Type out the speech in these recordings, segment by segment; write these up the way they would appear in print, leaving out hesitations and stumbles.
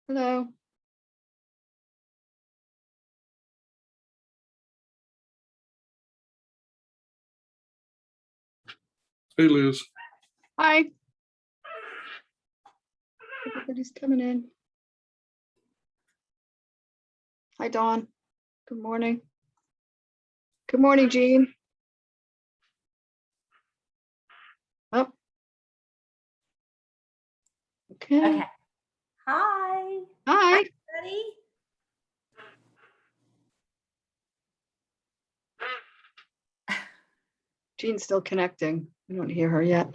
Hello. Hey, Liz. Hi. Everybody's coming in. Hi, Dawn. Good morning. Good morning, Jean. Oh. Okay. Hi. Hi. Everybody. Jean's still connecting. I don't hear her yet.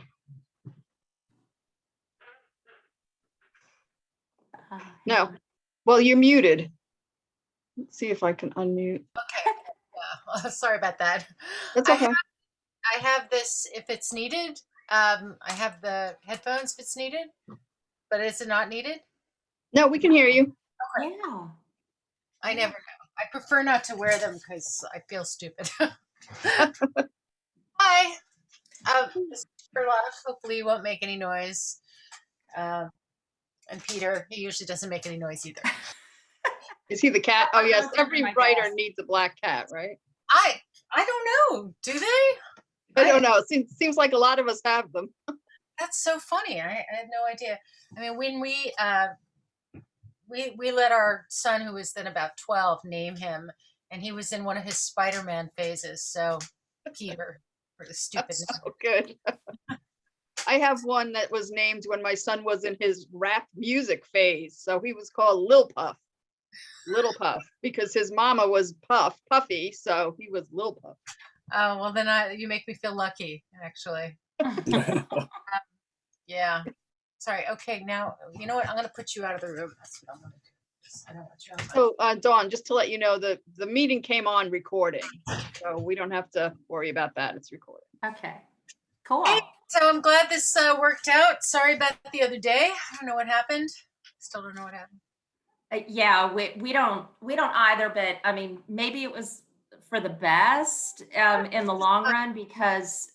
No. Well, you're muted. Let's see if I can unmute. Okay. Yeah. Well, sorry about that. That's okay. I have this if it's needed. I have the headphones if it's needed, but is it not needed? No, we can hear you. Okay. Yeah. I never know. I prefer not to wear them because I feel stupid. Hi. This is for laugh. Hopefully you won't make any noise. And Peter, he usually doesn't make any noise either. Is he the cat? Oh, yes. Every writer needs a black cat, right? I don't know. Do they? I don't know. It seems like a lot of us have them. That's so funny. I had no idea. I mean, when we let our son, who was then about 12, name him, and he was in one of his Spider-Man phases. So Peter, for the stupid. That's so good. I have one that was named when my son was in his rap music phase. So he was called Lil Puff. Little Puff, because his mama was Puffy, so he was Lil Puff. Oh, well, then you make me feel lucky, actually. Yeah. Sorry. Okay, now, you know what? I'm going to put you out of the room. That's what I'm going to do. I don't want you on So, Dawn, just to let you know, the meeting came on recording, so we don't have to worry about that. It's recorded. Okay. Cool. Hey, so I'm glad this worked out. Sorry about the other day. I don't know what happened. Still don't know what happened. Yeah, we don't either, but I mean, maybe it was for the best in the long run, because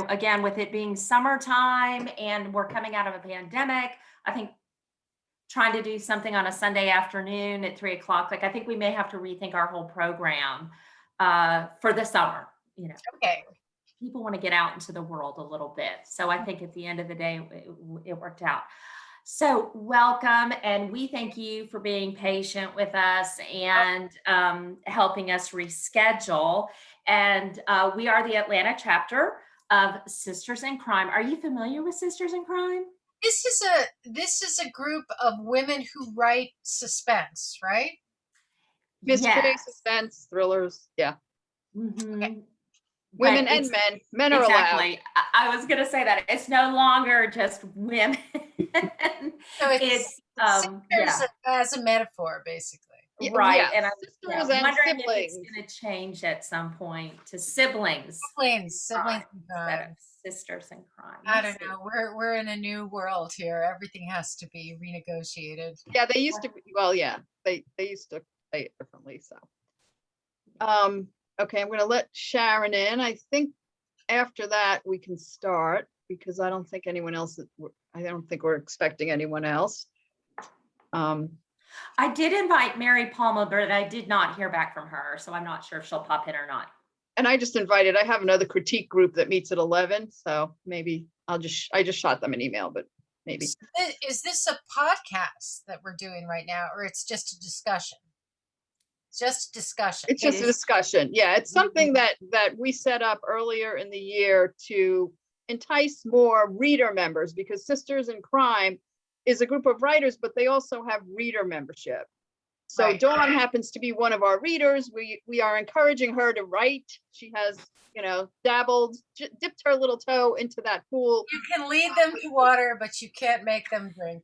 again, with it being summertime and we're coming out of a pandemic, I think trying to do something on a Sunday afternoon at 3:00, like I think we may have to rethink our whole program for the summer. Okay. People want to get out into the world a little bit, so I think at the end of the day it worked out. So welcome, and we thank you for being patient with us and helping us reschedule. And we are the Atlanta chapter of Sisters in Crime. Are you familiar with Sisters in Crime? This is a group of women who write suspense, right? Mystery, suspense, thrillers, yeah. Mm-hmm. Okay. Women and men. Men are exactly. I was going to say that it's no longer just women. So it's as a metaphor, basically. Right. Yeah. And I'm wondering siblings. if it's going to change at some point to siblings. Siblings instead of sisters in crime. I don't know. We're in a new world here. Everything has to be renegotiated. Yeah, they used to be, well, yeah, they used to say it differently. So okay, I'm going to let Sharon in. I think after that we can start, because I don't think anyone else, I don't think we're expecting anyone else. I did invite Mary Palmer, but I did not hear back from her, so I'm not sure if she'll pop in or not. And I have another critique group that meets at 11, so maybe I just shot them an email, but maybe. Is this a podcast that we're doing right now, or it's just a discussion? Just a discussion. It's just a discussion. Yeah, it's something that we set up earlier in the year to entice more reader members, because Sisters in Crime is a group of writers, but they also have reader membership. So right. Dawn happens to be one of our readers. We are encouraging her to write. She has, dabbled, dipped her little toe into that pool. You can lead them to water, but you can't make them drink.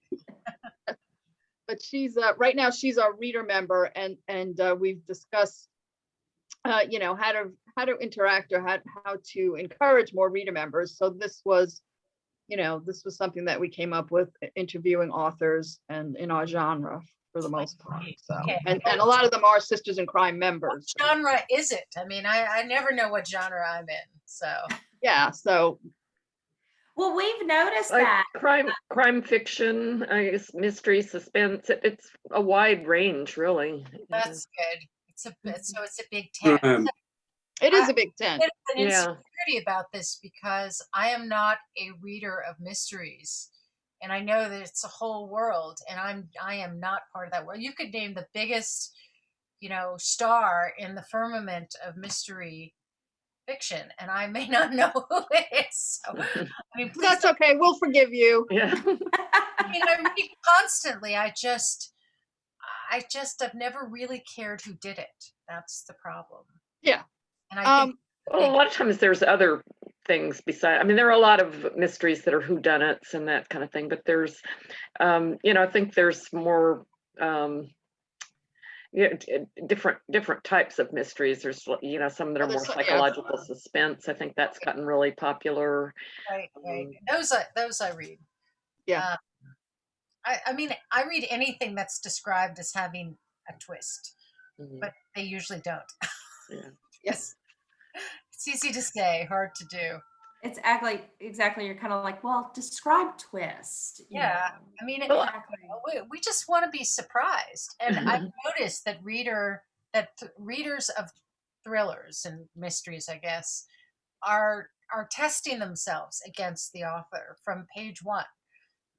But she's right now she's our reader member, and we've discussed how to interact, or how to encourage more reader members. So this was something that we came up with, interviewing authors and in our genre for the most part. So okay. and a lot of them are Sisters in Crime members. What genre is it? I mean, I never know what genre I'm in. So yeah. So Well, we've noticed Like that. crime fiction, I guess, mystery, suspense. It's a wide range, really. That's good. It's a big tent. It is a big tent. There's an Yeah. insecurity about this because I am not a reader of mysteries, and I know that it's a whole world, and I am not part of that world. You could name the biggest, star in the firmament of mystery fiction, and I may not know who it is. So, I mean, please That's okay. We'll forgive you. Yeah. I read constantly. I just have never really cared who did it. That's the problem. Yeah. And I think Well, a lot of times there's other things besides. I mean, there are a lot of mysteries that are whodunits and that kind of thing, but there's, I think there's more, different types of mysteries. There's, some that are more psychological suspense. I think that's gotten really popular. right. Those I read. Yeah. I mean, I read anything that's described as having a twist, Mhm. but they usually don't. Yeah. Yes. It's easy to say, hard to do. It's exactly. You're kind of like, well, describe twist. you Yeah. know. I mean, Exactly. we just want to be surprised. And I've noticed that readers of thrillers and mysteries, I guess, are testing themselves against the author from page one.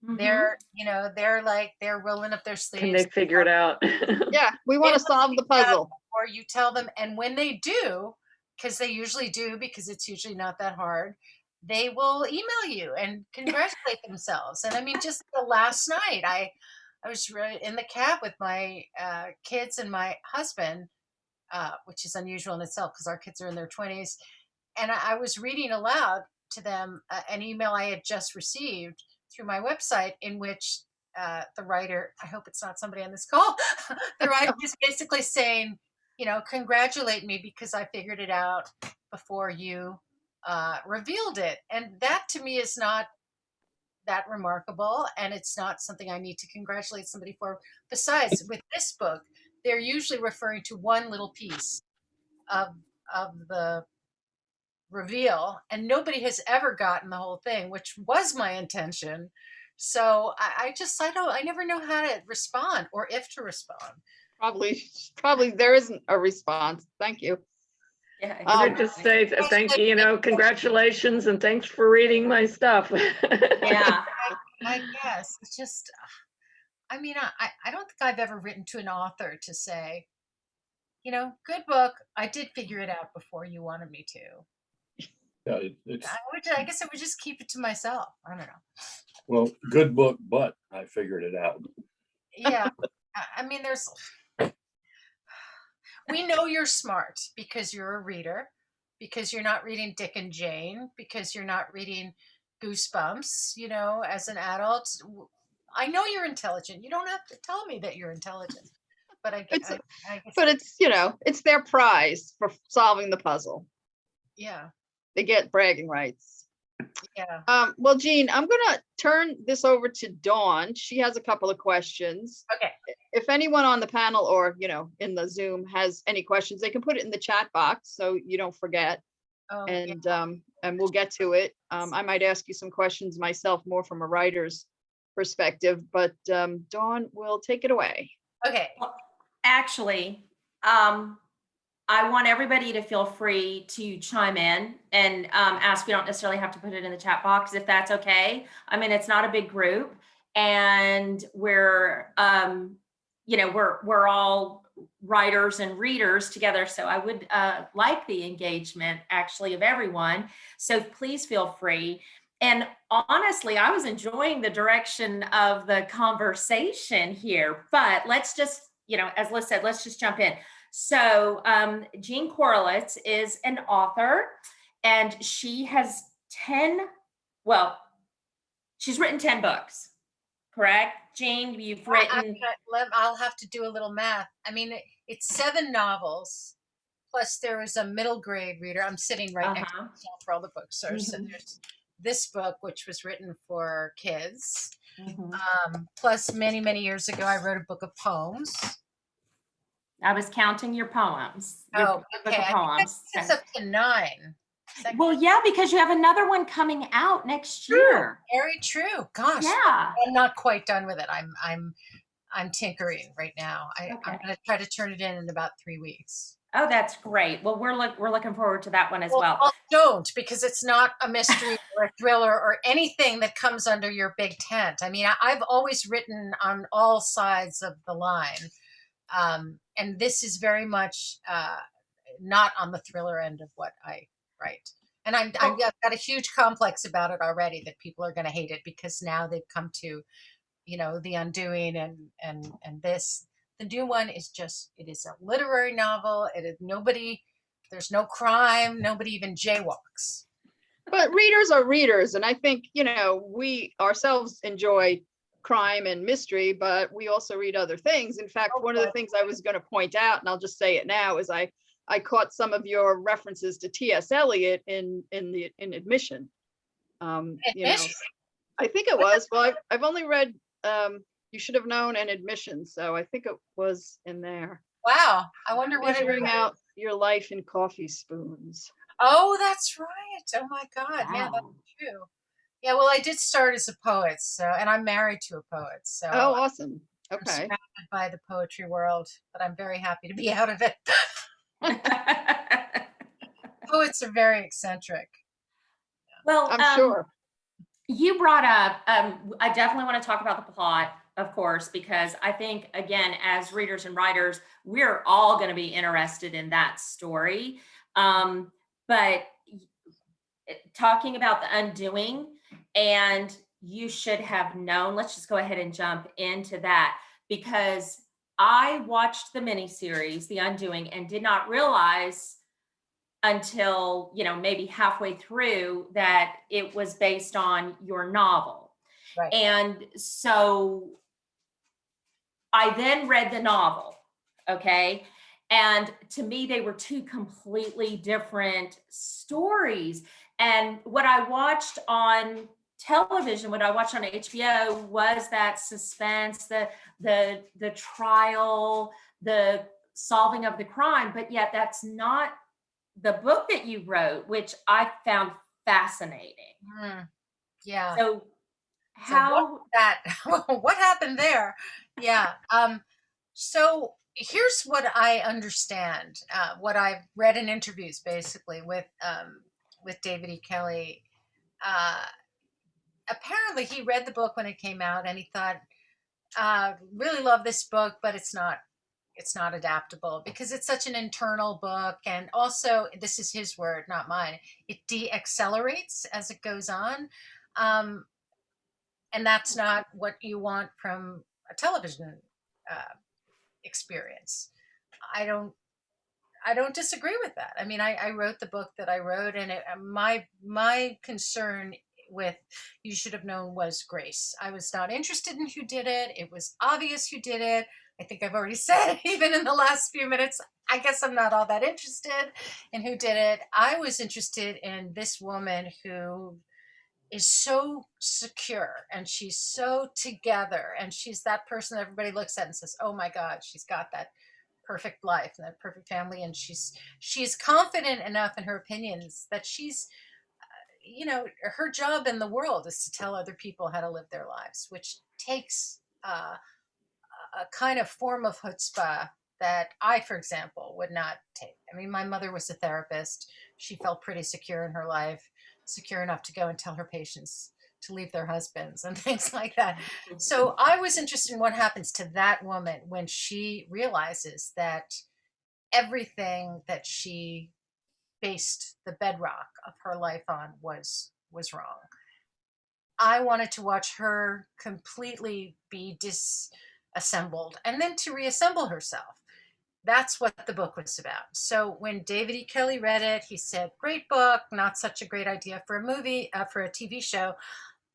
Mhm. They're rolling up their sleeves. Can they figure it out? Yeah. We want to solve the puzzle. Or you tell them, and when they do, because they usually do, because it's usually not that hard, they will email you and congratulate themselves. And I mean, just last night, I was in the cab with my kids and my husband, which is unusual in itself because our kids are in their 20s. And I was reading aloud to them an email I had just received through my website in which the writer, I hope it's not somebody on this call, the writer is basically saying, congratulate me because I figured it out before you revealed it. And that to me is not that remarkable. And it's not something I need to congratulate somebody for. Besides, with this book, they're usually referring to one little piece of the reveal, and nobody has ever gotten the whole thing, which was my intention. So I never know how to respond or if to respond. Probably there isn't a response. Thank you. Yeah. I Um, just say thank you, congratulations, and thanks for reading my stuff. Yeah. I guess it's just, I mean, I don't think I've ever written to an author to say, good book. I did figure it out before you wanted me to. Yeah, it's I guess I would just keep it to myself. I don't know. well, good book, but I figured it out. Yeah. I mean, we know you're smart because you're a reader, because you're not reading Dick and Jane, because you're not reading Goosebumps, as an adult. I know you're intelligent. You don't have to tell me that you're intelligent. But I guess, but it's, it's their prize for solving the puzzle. Yeah. They get bragging rights. Yeah. Well, Jean, I'm going to turn this over to Dawn. She has a couple of questions. Okay. If anyone on the panel or, in the Zoom has any questions, they can put it in the chat box so you don't forget. Oh, And we'll get to it. I might ask you some questions myself, more from a writer's perspective, but Dawn will take it away. Okay. Well, actually, I want everybody to feel free to chime in and ask. We don't necessarily have to put it in the chat box if that's okay. I mean, it's not a big group, and we're all writers and readers together. So I would like the engagement actually of everyone. So please feel free. And honestly, I was enjoying the direction of the conversation here, but let's just, as Liz said, let's just jump in. So Hanff Korelitz is an author, and she has she's written 10 books, correct? Hanff, you've written... I'll have to do a little math. I mean, it's 7 novels, plus there is a middle grade reader. I'm sitting right next to myself for all the books. So there's this book, which was written for kids. Plus many, many years ago, I wrote a book of poems. I was counting your poems. Book of poems. It's up to 9. Well, yeah, because you have another one coming out next True. year. Very true. Gosh, Yeah. I'm not quite done with it. I'm tinkering right now. I'm Okay. going to try to turn it in about 3 weeks. Oh, that's great. Well, we're looking forward to that one as well. Don't, because it's not a mystery or a thriller or anything that comes under your big tent. I mean, I've always written on all sides of the line. And this is very much not on the thriller end of what I write. And I've got a huge complex about it already, that people are going to hate it because now they've come to, The Undoing and this. The new one is it is a literary novel. It is there's no crime. Nobody even jaywalks. But readers are readers. And I think, we ourselves enjoy crime and mystery, but we also read other things. In fact, one of the things I was going to point out, and I'll just say it now, is I caught some of your references to Ts Eliot in Admission. I think it was. Well, I've only read You Should Have Known and Admission, so I think it was in there. Wow, I wonder what Measuring out your life in coffee spoons. Oh, that's right. Oh my God, Wow. yeah, that's true. Yeah, well, I did start as a poet, and I'm married to a poet, so Oh, awesome. I'm Okay. surrounded by the poetry world, but I'm very happy to be out of it. Poets are very eccentric. Well, I'm sure. You brought up, I definitely want to talk about the plot, of course, because I think, again, as readers and writers, we're all going to be interested in that story. But talking about The Undoing and You Should Have Known, let's just go ahead and jump into that, because I watched the miniseries, The Undoing, and did not realize until, maybe halfway through that it was based on your novel. Right. And so I then read the novel, okay? And to me, they were two completely different stories. And what I watched on television, what I watched on HBO, was that suspense, the trial, the solving of the crime, but yet that's not the book that you wrote, which I found fascinating. Yeah. So what happened there? Yeah. So here's what I understand, what I've read in interviews, basically with David E. Kelley. Apparently he read the book when it came out and he thought, really love this book, but it's not adaptable because it's such an internal book. And also, this is his word, not mine, it de-accelerates as it goes on. And that's not what you want from a television experience. I don't disagree with that. I mean, I wrote the book that I wrote, and my concern with You Should Have Known was grace. I was not interested in who did it. It was obvious who did it. I think I've already said, even in the last few minutes, I guess I'm not all that interested in who did it. I was interested in this woman who is so secure and she's so together, and she's that person that everybody looks at and says, oh my God, she's got that perfect life and that perfect family. And she's confident enough in her opinions that she's, her job in the world is to tell other people how to live their lives, which takes a kind of form of chutzpah that I, for example, would not take. I mean, my mother was a therapist. She felt pretty secure in her life, secure enough to go and tell her patients to leave their husbands and things like that. So I was interested in what happens to that woman when she realizes that everything that she based the bedrock of her life on was wrong. I wanted to watch her completely be disassembled and then to reassemble herself. That's what the book was about. So when David E. Kelley read it, he said, great book, not such a great idea for a movie, for a TV show.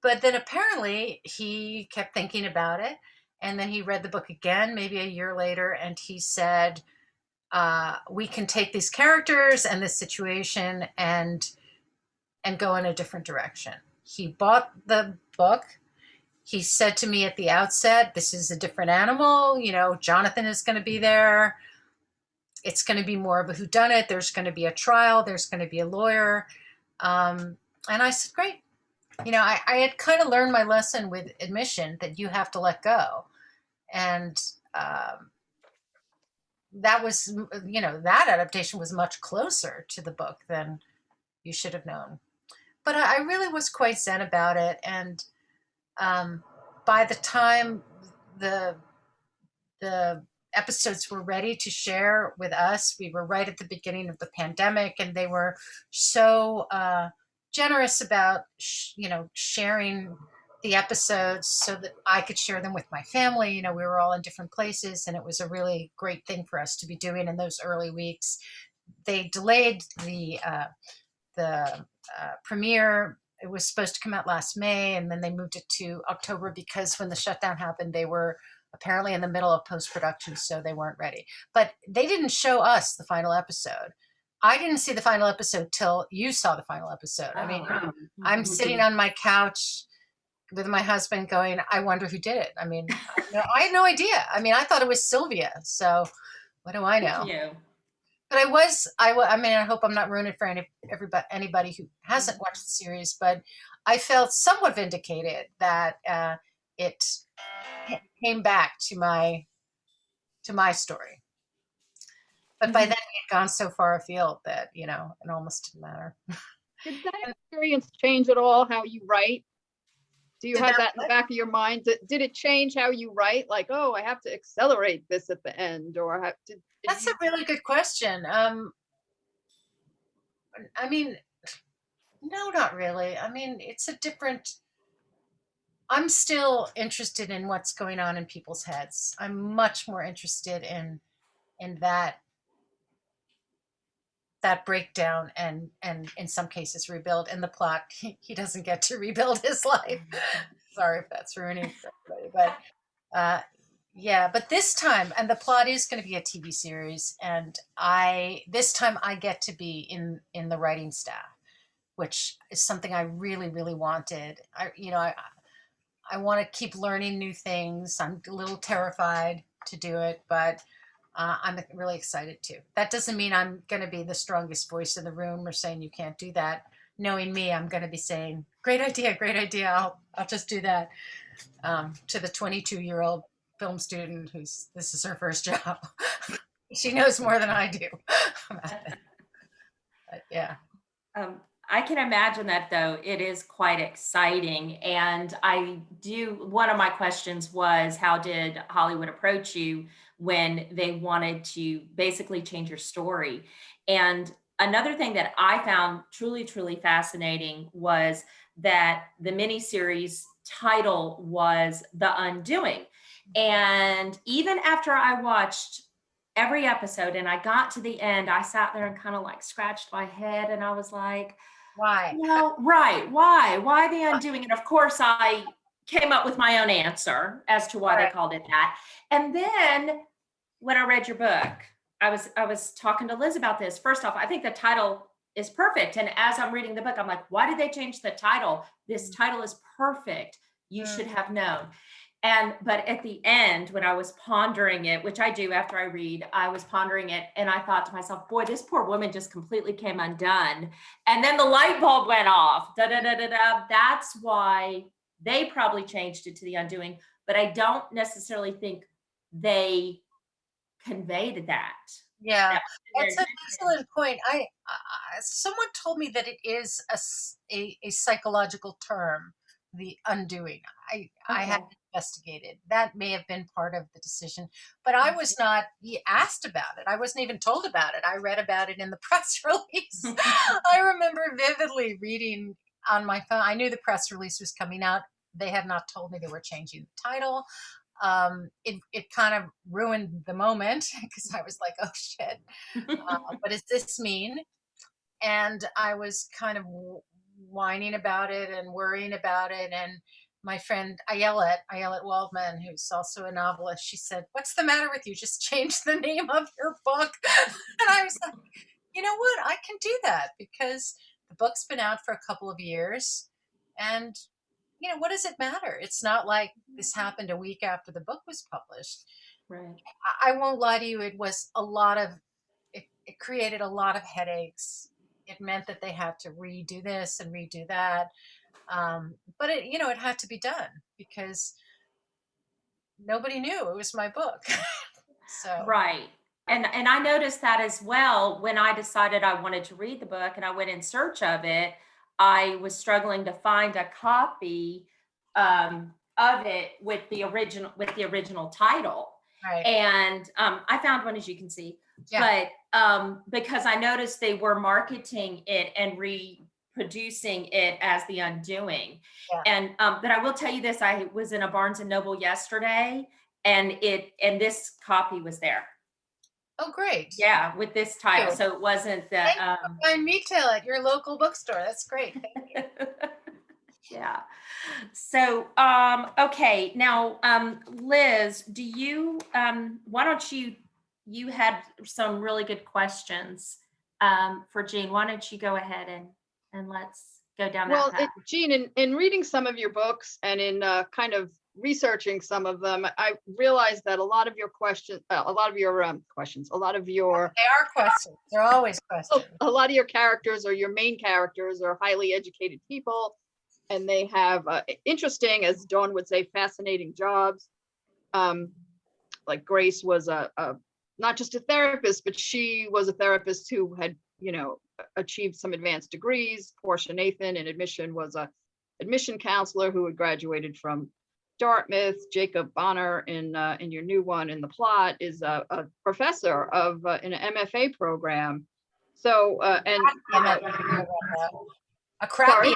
But then apparently he kept thinking about it. And then he read the book again, maybe a year later. And he said, we can take these characters and this situation and go in a different direction. He bought the book. He said to me at the outset, this is a different animal. Jonathan is going to be there. It's going to be more of a whodunit. There's going to be a trial. There's going to be a lawyer. And I said, great. I had kind of learned my lesson with admission that you have to let go. And that was, that adaptation was much closer to the book than You Should Have Known. But I really was quite zen about it. And by the time the episodes were ready to share with us, we were right at the beginning of the pandemic, and they were so generous about sharing the episodes so that I could share them with my family. We were all in different places, and it was a really great thing for us to be doing in those early weeks. They delayed the premiere. It was supposed to come out last May, and then they moved it to October because when the shutdown happened, they were apparently in the middle of post-production, so they weren't ready. But they didn't show us the final episode. I didn't see the final episode till you saw the final episode. I mean, I'm sitting on my couch with my husband going, I wonder who did it. I mean, I had no idea. I mean, I thought it was Sylvia. So what do I know? But I mean, I hope I'm not ruining it for anybody who hasn't watched the series, but I felt somewhat vindicated that it came back to my story. But by then it had gone so far afield that, it almost didn't matter. Did that experience change at all how you write? Do you have that in the back of your mind? Did it change how you write? Like, oh, I have to accelerate this at the end, or That's a really good question. I mean, no, not really. I mean, it's a different. I'm still interested in what's going on in people's heads. I'm much more interested in that breakdown and in some cases rebuild. In the plot, he doesn't get to rebuild his life. Sorry if that's ruining for everybody, but yeah. But this time, and the plot is going to be a TV series, and this time I get to be in the writing staff, which is something I really, really wanted. I want to keep learning new things. I'm a little terrified to do it, but I'm really excited too. That doesn't mean I'm going to be the strongest voice in the room or saying you can't do that. Knowing me, I'm going to be saying, great idea, great idea. I'll just do that. To the 22-year-old film student this is her first job. She knows more than I do about it. But yeah. I can imagine that, though. It is quite exciting. And one of my questions was, how did Hollywood approach you when they wanted to basically change your story? And another thing that I found truly, truly fascinating was that the miniseries title was The Undoing. And even after I watched every episode and I got to the end, I sat there and kind of like scratched my head, and I was like, why? Well, right. Why The Undoing? And of course I came up with my own answer as to why they called it that. And then when I read your book, I was talking to Liz about this. First off, I think the title is perfect. And as I'm reading the book, I'm like, why did they change the title? This title is perfect. You should have known. But at the end, when I was pondering it, which I do after I read, I was pondering it and I thought to myself, boy, this poor woman just completely came undone. And then the light bulb went off. That's why they probably changed it to The Undoing. But I don't necessarily think they conveyed that. Yeah, that's an excellent point. Someone told me that it is a psychological term, the undoing. I haven't investigated. That may have been part of the decision, but I was not asked about it. I wasn't even told about it. I read about it in the press release. I remember vividly reading on my phone. I knew the press release was coming out. They had not told me they were changing the title. It kind of ruined the moment because I was like, oh shit, what does this mean? And I was kind of whining about it and worrying about it. And my friend Ayelet Waldman, who's also a novelist, she said, what's the matter with you? Just change the name of your book. And I was like, you know what? I can do that because the book's been out for a couple of years. And what does it matter? It's not like this happened a week after the book was published. Right. I won't lie to you. It was it created a lot of headaches it meant that they had to redo this and redo that. But it, it had to be done because nobody knew it was my book. So Right. And I noticed that as well when I decided I wanted to read the book and I went in search of it. I was struggling to find a copy of it with the original title. right, And I found one, as you can see. yeah, But because I noticed they were marketing it and reproducing it as The Undoing. yeah. And but I will tell you this: I was in a Barnes and Noble yesterday, and this copy was there. Oh, great. Yeah, with this title. Good. So it wasn't the Thank you for finding retail at your local bookstore. That's great. Thank you. yeah. So okay, now Liz, do you why don't you had some really good questions for Jean. Why don't you go ahead and let's go down Well, that path. Jean, in reading some of your books and in kind of researching some of them, I realized that a lot of your questions, a lot of your They are questions. They're always questions. a lot of your characters or your main characters are highly educated people, and they have interesting, as Dawn would say, fascinating jobs. Like Grace was a not just a therapist, but she was a therapist who had, achieved some advanced degrees. Portia Nathan in admission was a admission counselor who had graduated from Dartmouth. Jacob Bonner in your new one in the plot is a professor of in an MFA program. So A crappy Sorry?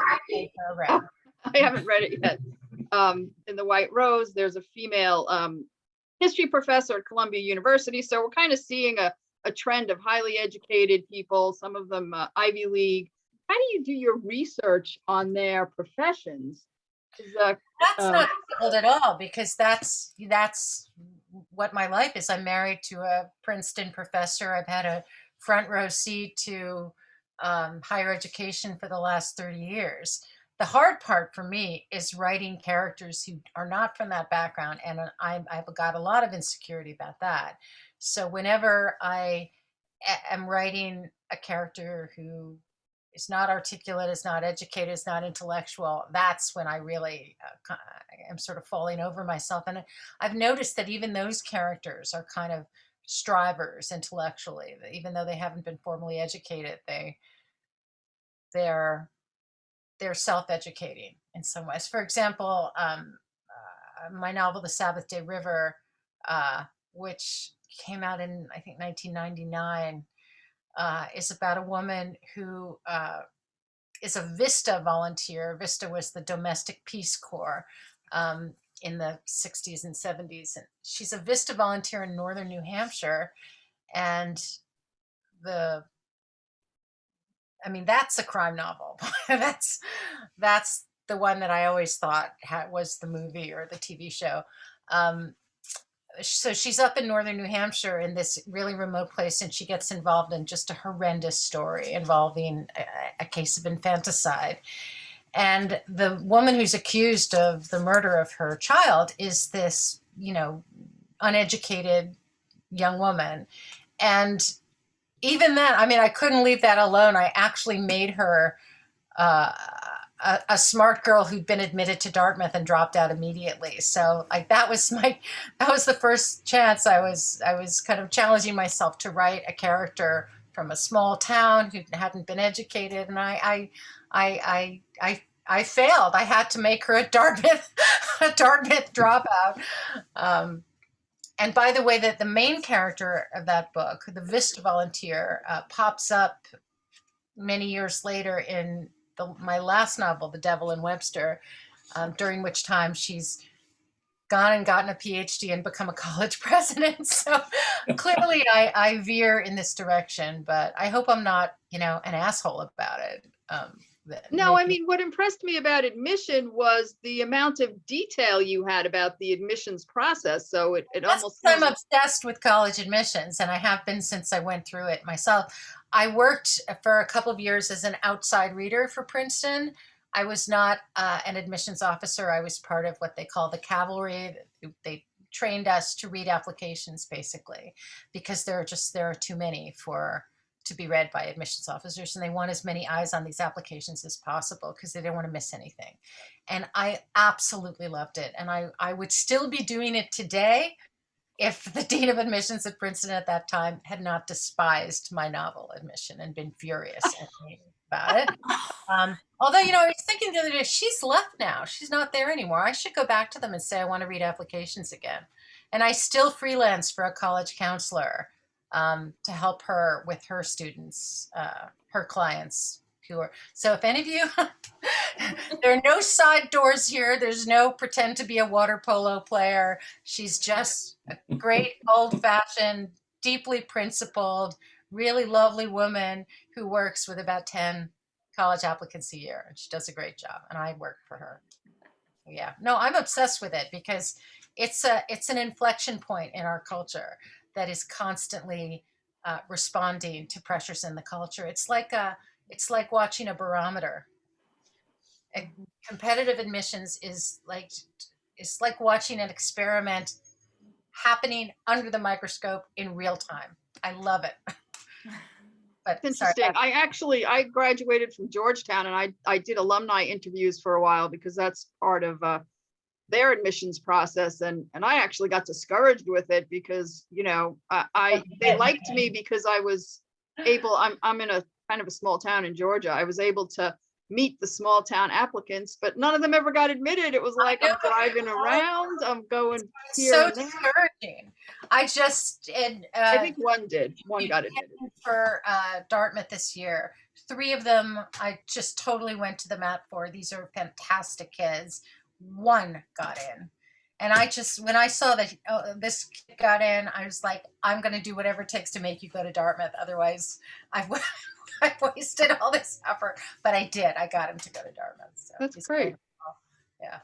program. I haven't read it yet. In The White Rose, there's a female history professor at Columbia University. So we're kind of seeing a trend of highly educated people, some of them Ivy League. How do you do your research on their professions? That's not difficult at all, because that's what my life is. I'm married to a Princeton professor. I've had a front row seat to higher education for the last 30 years. The hard part for me is writing characters who are not from that background, and I've got a lot of insecurity about that. So whenever I am writing a character who is not articulate, is not educated, is not intellectual, that's when I really am sort of falling over myself. And I've noticed that even those characters are kind of strivers intellectually, even though they haven't been formally educated. They're self-educating in some ways. For example, my novel, The Sabbath Day River, which came out in, I think, 1999, is about a woman who is a VISTA volunteer. VISTA was the Domestic Peace Corps in the 60s and 70s. And she's a VISTA volunteer in northern New Hampshire. And that's a crime novel. that's the one that I always thought was the movie or the TV show. So she's up in northern New Hampshire in this really remote place, and she gets involved in just a horrendous story involving a case of infanticide. And the woman who's accused of the murder of her child is this, uneducated young woman. And even then, I couldn't leave that alone. I actually made her a smart girl who'd been admitted to Dartmouth and dropped out immediately. So that was the first chance I was kind of challenging myself to write a character from a small town who hadn't been educated, and I failed. I had to make her a Dartmouth dropout. And by the way, that the main character of that book, the VISTA volunteer, pops up many years later in my last novel, The Devil in Webster, during which time she's gone and gotten a PhD and become a college president. So clearly I veer in this direction, but I hope I'm not, an asshole about it. No, what impressed me about admission was the amount of detail you had about the admissions process. So it almost. I'm obsessed with college admissions, and I have been since I went through it myself. I worked for a couple of years as an outside reader for Princeton. I was not an admissions officer. I was part of what they call the cavalry. They trained us to read applications, basically, because there are too many to be read by admissions officers, and they want as many eyes on these applications as possible because they don't want to miss anything. And I absolutely loved it. And I would still be doing it today if the dean of admissions at Princeton at that time had not despised my novel Admission and been furious at me about it. Although, I was thinking the other day, she's left now. She's not there anymore. I should go back to them and say I want to read applications again. And I still freelance for a college counselor to help her with her students, her clients. So if any of you, there are no side doors here. There's no pretend to be a water polo player. She's just a great old-fashioned, deeply principled, really lovely woman who works with about 10 college applicants a year. And she does a great job, and I work for her. Yeah, no, I'm obsessed with it because it's an inflection point in our culture that is constantly responding to pressures in the culture. It's like watching a barometer. Competitive admissions is like watching an experiment happening under the microscope in real time. I love it. But Interesting. I graduated from Georgetown, and I did alumni interviews for a while because that's part of their admissions process, and I actually got discouraged with it because they liked me because I was able. I'm in a kind of a small town in Georgia. I was able to meet the small town applicants, but none of them ever got admitted. It was like I'm driving around, I'm going here. So and there. discouraging. I think one did. One got admitted for Dartmouth this year. 3 of them I just totally went to the mat for. These are fantastic kids. 1 got in. And when I saw that this kid got in, I was like, I'm going to do whatever it takes to make you go to Dartmouth. Otherwise, I've wasted all this effort. But I did. I got him to go to Dartmouth. So That's great. Yeah.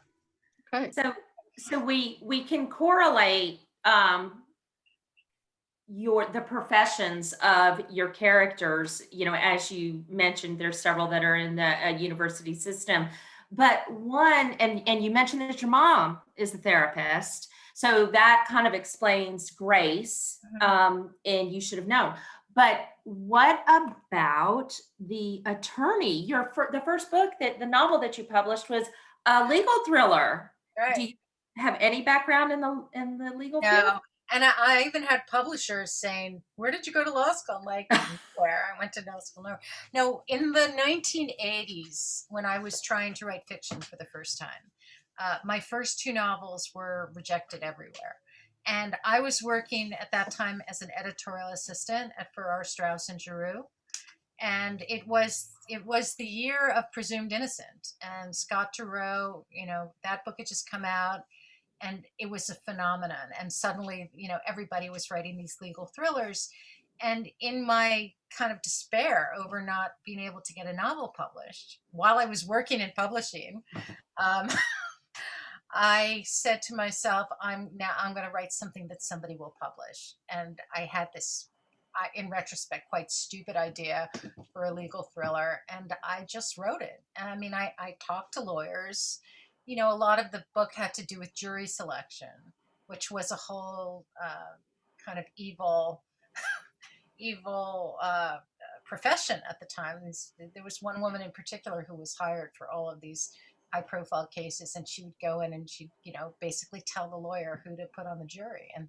Okay. So we can correlate the professions of your characters. As you mentioned, there's several that are in the university system. But one, and you mentioned that your mom is a therapist, so that kind of explains Grace, and you should have known. But what about the attorney? The first book, the novel that you published was a legal thriller. Right. Do you have any background in the legal field? No. And I even had publishers saying, where did you go to law school? I'm like, where? I went to law school. No, in the 1980s, when I was trying to write fiction for the first time, my first 2 novels were rejected everywhere. And I was working at that time as an editorial assistant at Farrar, Straus and Giroux. And it was the year of Presumed Innocent. And Scott Turow, that book had just come out. And it was a phenomenon. And suddenly, everybody was writing these legal thrillers. And in my kind of despair over not being able to get a novel published while I was working in publishing, I said to myself, I'm going to write something that somebody will publish. And I had this, in retrospect, quite stupid idea for a legal thriller. And I just wrote it. And I mean, I talked to lawyers. A lot of the book had to do with jury selection, which was a whole kind of evil profession at the time. There was one woman in particular who was hired for all of these high-profile cases, and she would go in and she'd, basically tell the lawyer who to put on the jury, and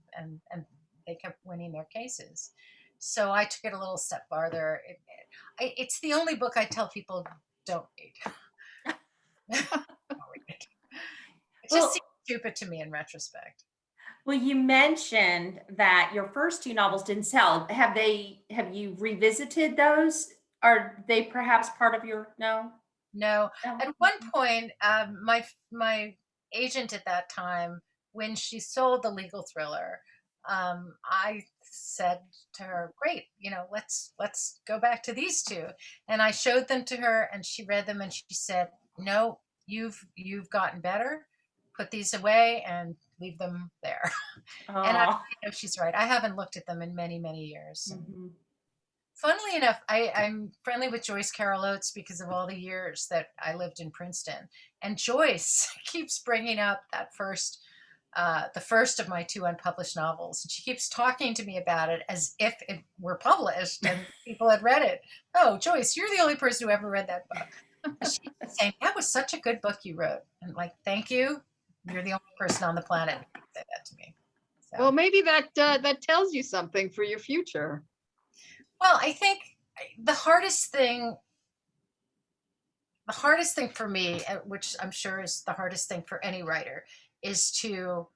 they kept winning their cases. So I took it a little step farther. It's the only book I tell people don't read. It just seems stupid to me in retrospect. Well, you mentioned that your first 2 novels didn't sell. Have you revisited those? Are they perhaps part of your no? No. At one point, my agent at that time, when she sold the legal thriller, I said to her, "Great, let's go back to these 2." And I showed them to her, and she read them, and she said, "No, you've gotten better. Put these away and leave them there." And I know she's right. I haven't looked at them in many, many years. Mm-hmm. Funnily enough, I'm friendly with Joyce Carol Oates because of all the years that I lived in Princeton. And Joyce keeps bringing up that first the first of my 2 unpublished novels. And she keeps talking to me about it as if it were published and people had read it. Oh, Joyce, you're the only person who ever read that book. And she keeps saying, that was such a good book you wrote. And like, thank you. You're the only person on the planet who can say that to me. So, Well, maybe that tells you something for your future. well, I think the hardest thing for me, which I'm sure is the hardest thing for any writer, is to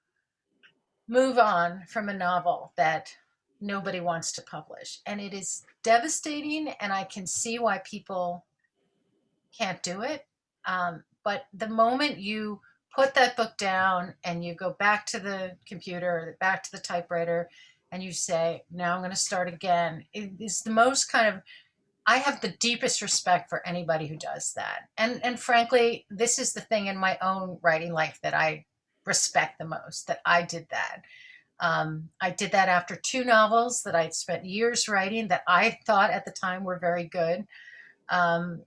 move on from a novel that nobody wants to publish. And it is devastating, and I can see why people can't do it. But the moment you put that book down and you go back to the computer, back to the typewriter, and you say, now I'm going to start again, it is the most kind of, I have the deepest respect for anybody who does that. And frankly, this is the thing in my own writing life that I respect the most, that I did that. I did that after 2 novels that I'd spent years writing that I thought at the time were very good. And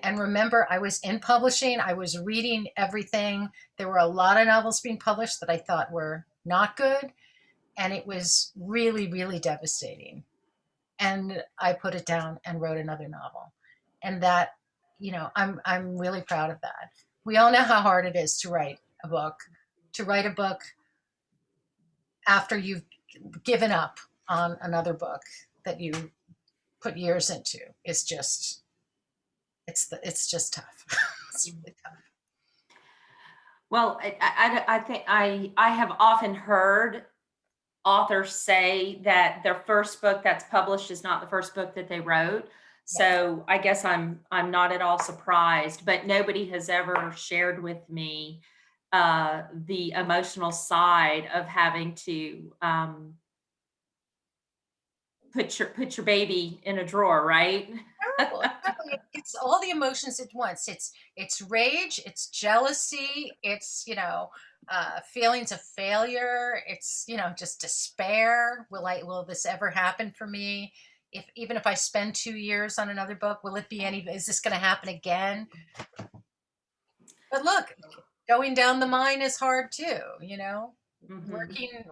remember, I was in publishing. I was reading everything. There were a lot of novels being published that I thought were not good. And it was really, really devastating. And I put it down and wrote another novel. And that, I'm really proud of that. We all know how hard it is to write a book after you've given up on another book that you put years into. It's just tough. It's really tough. Well, I think I have often heard authors say that their first book that's published is not the first book that they wrote. So I guess I'm not at all surprised, but nobody has ever shared with me the emotional side of having to put your baby in a drawer, right? Terrible. It's all the emotions at once. It's rage, it's jealousy, it's feelings of failure, it's just despair. Will this ever happen for me? Even if I spend 2 years on another book, is this going to happen again? But look, going down the mine is hard too, Mm-hmm.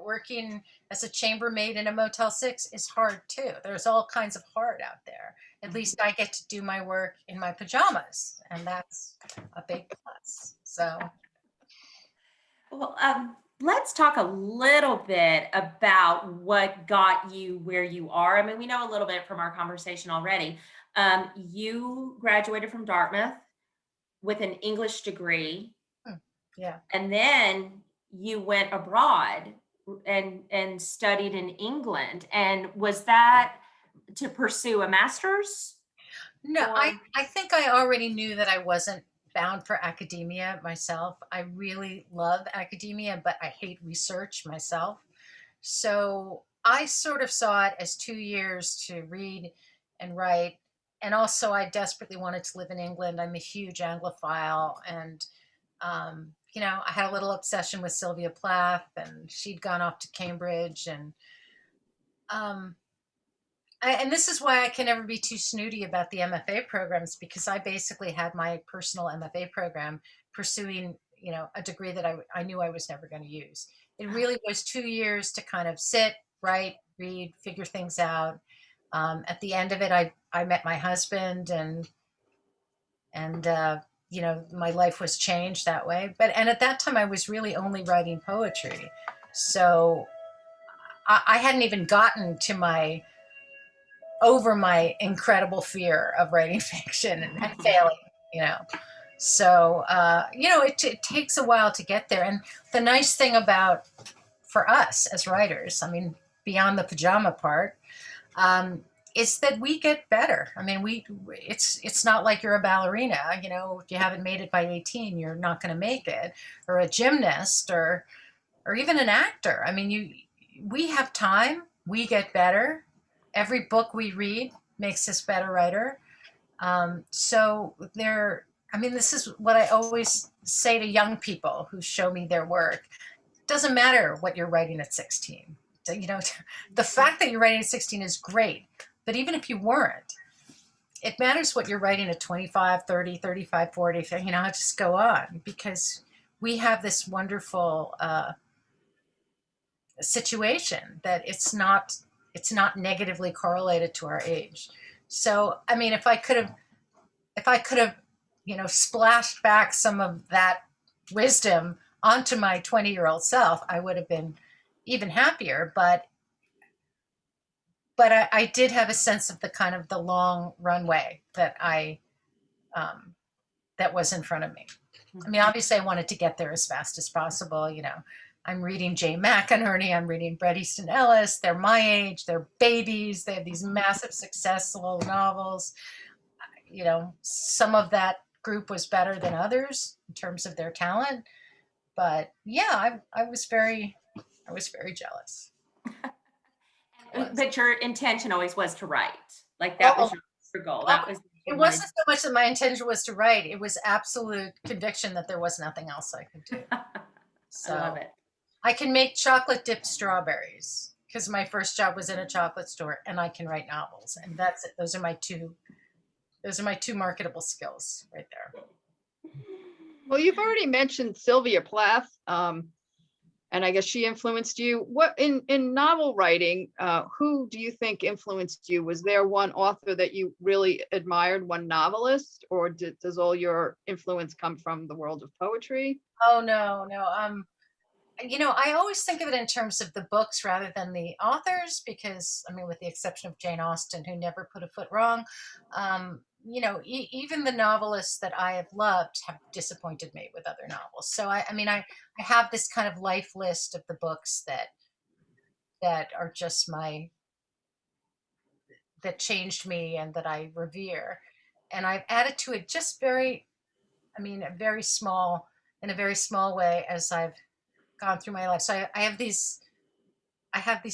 Working as a chambermaid in a Motel 6 is hard too. There's all kinds of hard out there. At least I get to do my work in my pajamas, and that's a big plus. So, Well, let's talk a little bit about what got you where you are. I mean, we know a little bit from our conversation already. You graduated from Dartmouth with an English degree. Yeah. And then you went abroad and studied in England. And was that to pursue a master's? No, I think I already knew that I wasn't bound for academia myself. I really love academia, but I hate research myself. So I sort of saw it as 2 years to read and write. And also I desperately wanted to live in England. I'm a huge Anglophile, and I had a little obsession with Sylvia Plath, and she'd gone off to Cambridge, and and this is why I can never be too snooty about the MFA programs, because I basically had my personal MFA program pursuing, a degree that I knew I was never going to use. It really was 2 years to kind of sit, write, read, figure things out. At the end of it, I met my husband, and my life was changed that way. And at that time I was really only writing poetry. So I hadn't even gotten to over my incredible fear of writing fiction and failing, So, it takes a while to get there. And the nice thing for us as writers, I mean, beyond the pajama part, is that we get better. I mean, it's not like you're a ballerina, if you haven't made it by 18, you're not going to make it, or a gymnast, or even an actor. I mean, we have time, we get better. Every book we read makes us better writer. This is what I always say to young people who show me their work. It doesn't matter what you're writing at 16. The fact that you're writing at 16 is great. But even if you weren't, it matters what you're writing at 25, 30, 35, 40, just go on, because we have this wonderful situation that it's not negatively correlated to our age. So, I mean, if I could have, splashed back some of that wisdom onto my 20-year-old self, I would have been even happier. But I did have a sense of the kind of the long runway that that was in front of me. I mean, obviously I wanted to get there as fast as possible. I'm reading Jay McInerney, I'm reading Bret Easton Ellis. They're my age, they're babies. They have these massive successful novels. Some of that group was better than others in terms of their talent. But yeah, I was very jealous. But your intention always was to write. Like that was your goal. That was. It wasn't so much that my intention was to write. It was absolute conviction that there was nothing else I could do. So I love it. I can make chocolate dipped strawberries because my first job was in a chocolate store, and I can write novels, and that's it. Those are my two marketable skills right there. Well, you've already mentioned Sylvia Plath, and I guess she influenced you. What in novel writing, who do you think influenced you? Was there one author that you really admired, one novelist, or does all your influence come from the world of poetry? Oh, no. I always think of it in terms of the books rather than the authors, because, I mean, with the exception of Jane Austen, who never put a foot wrong, even the novelists that I have loved have disappointed me with other novels. So, I I have this kind of life list of the books that are just that changed me and that I revere. And I've added to it just in a very small way as I've gone through my life. So I have these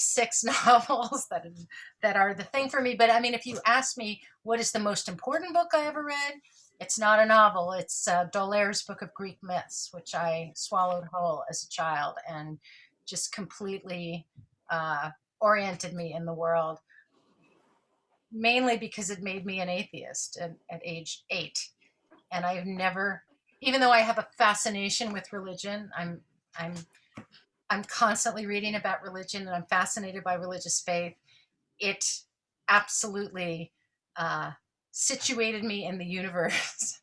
6 novels that are the thing for me. But I mean, if you ask me what is the most important book I ever read, it's not a novel. It's D'Aulaire's Book of Greek Myths, which I swallowed whole as a child and just completely oriented me in the world, mainly because it made me an atheist at age 8. And I've never, even though I have a fascination with religion, I'm constantly reading about religion, and I'm fascinated by religious faith. It absolutely situated me in the universe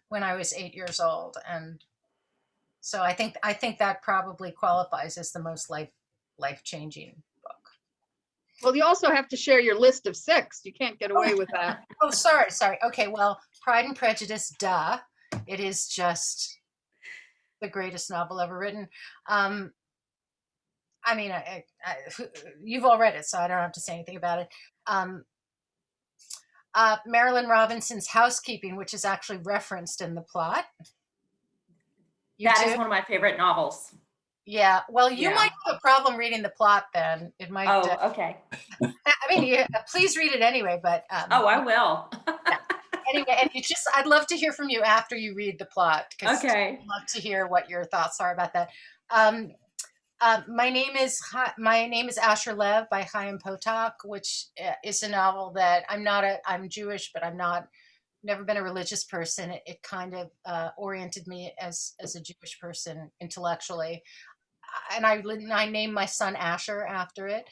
when I was 8 years old, and so I think that probably qualifies as the most life-changing book. Well, you also have to share your list of 6. You can't get away with that. Oh, sorry. Okay, well, Pride and Prejudice, duh. It is just the greatest novel ever written. You've all read it, so I don't have to say anything about it. Marilyn Robinson's Housekeeping, which is actually referenced in the plot. That is one of my favorite novels. Yeah, well, you might have a problem reading the plot then. It might. Oh, okay. Please read it anyway, but. I will. Yeah. Anyway, and I'd love to hear from you after you read the plot. Okay. I'd love to hear what your thoughts are about that. My name is Asher Lev by Chaim Potok, which is a novel that I'm Jewish, but never been a religious person. It kind of oriented me as a Jewish person intellectually. And I named my son Asher after it.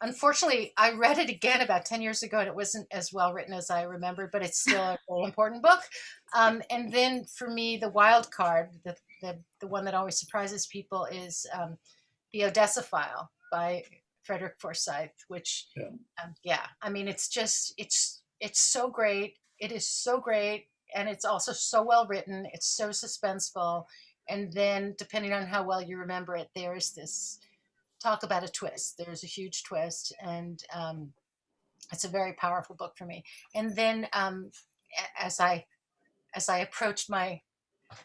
Unfortunately, I read it again about 10 years ago, and it wasn't as well written as I remembered, but it's still a very important book. And then for me, the wild card, the one that always surprises people is the Odessa File by Frederick Forsyth, which, it's so great. It is so great. And it's also so well written. It's so suspenseful. And then depending on how well you remember it, there's this talk about a twist. There's a huge twist. And it's a very powerful book for me. And then as I approached my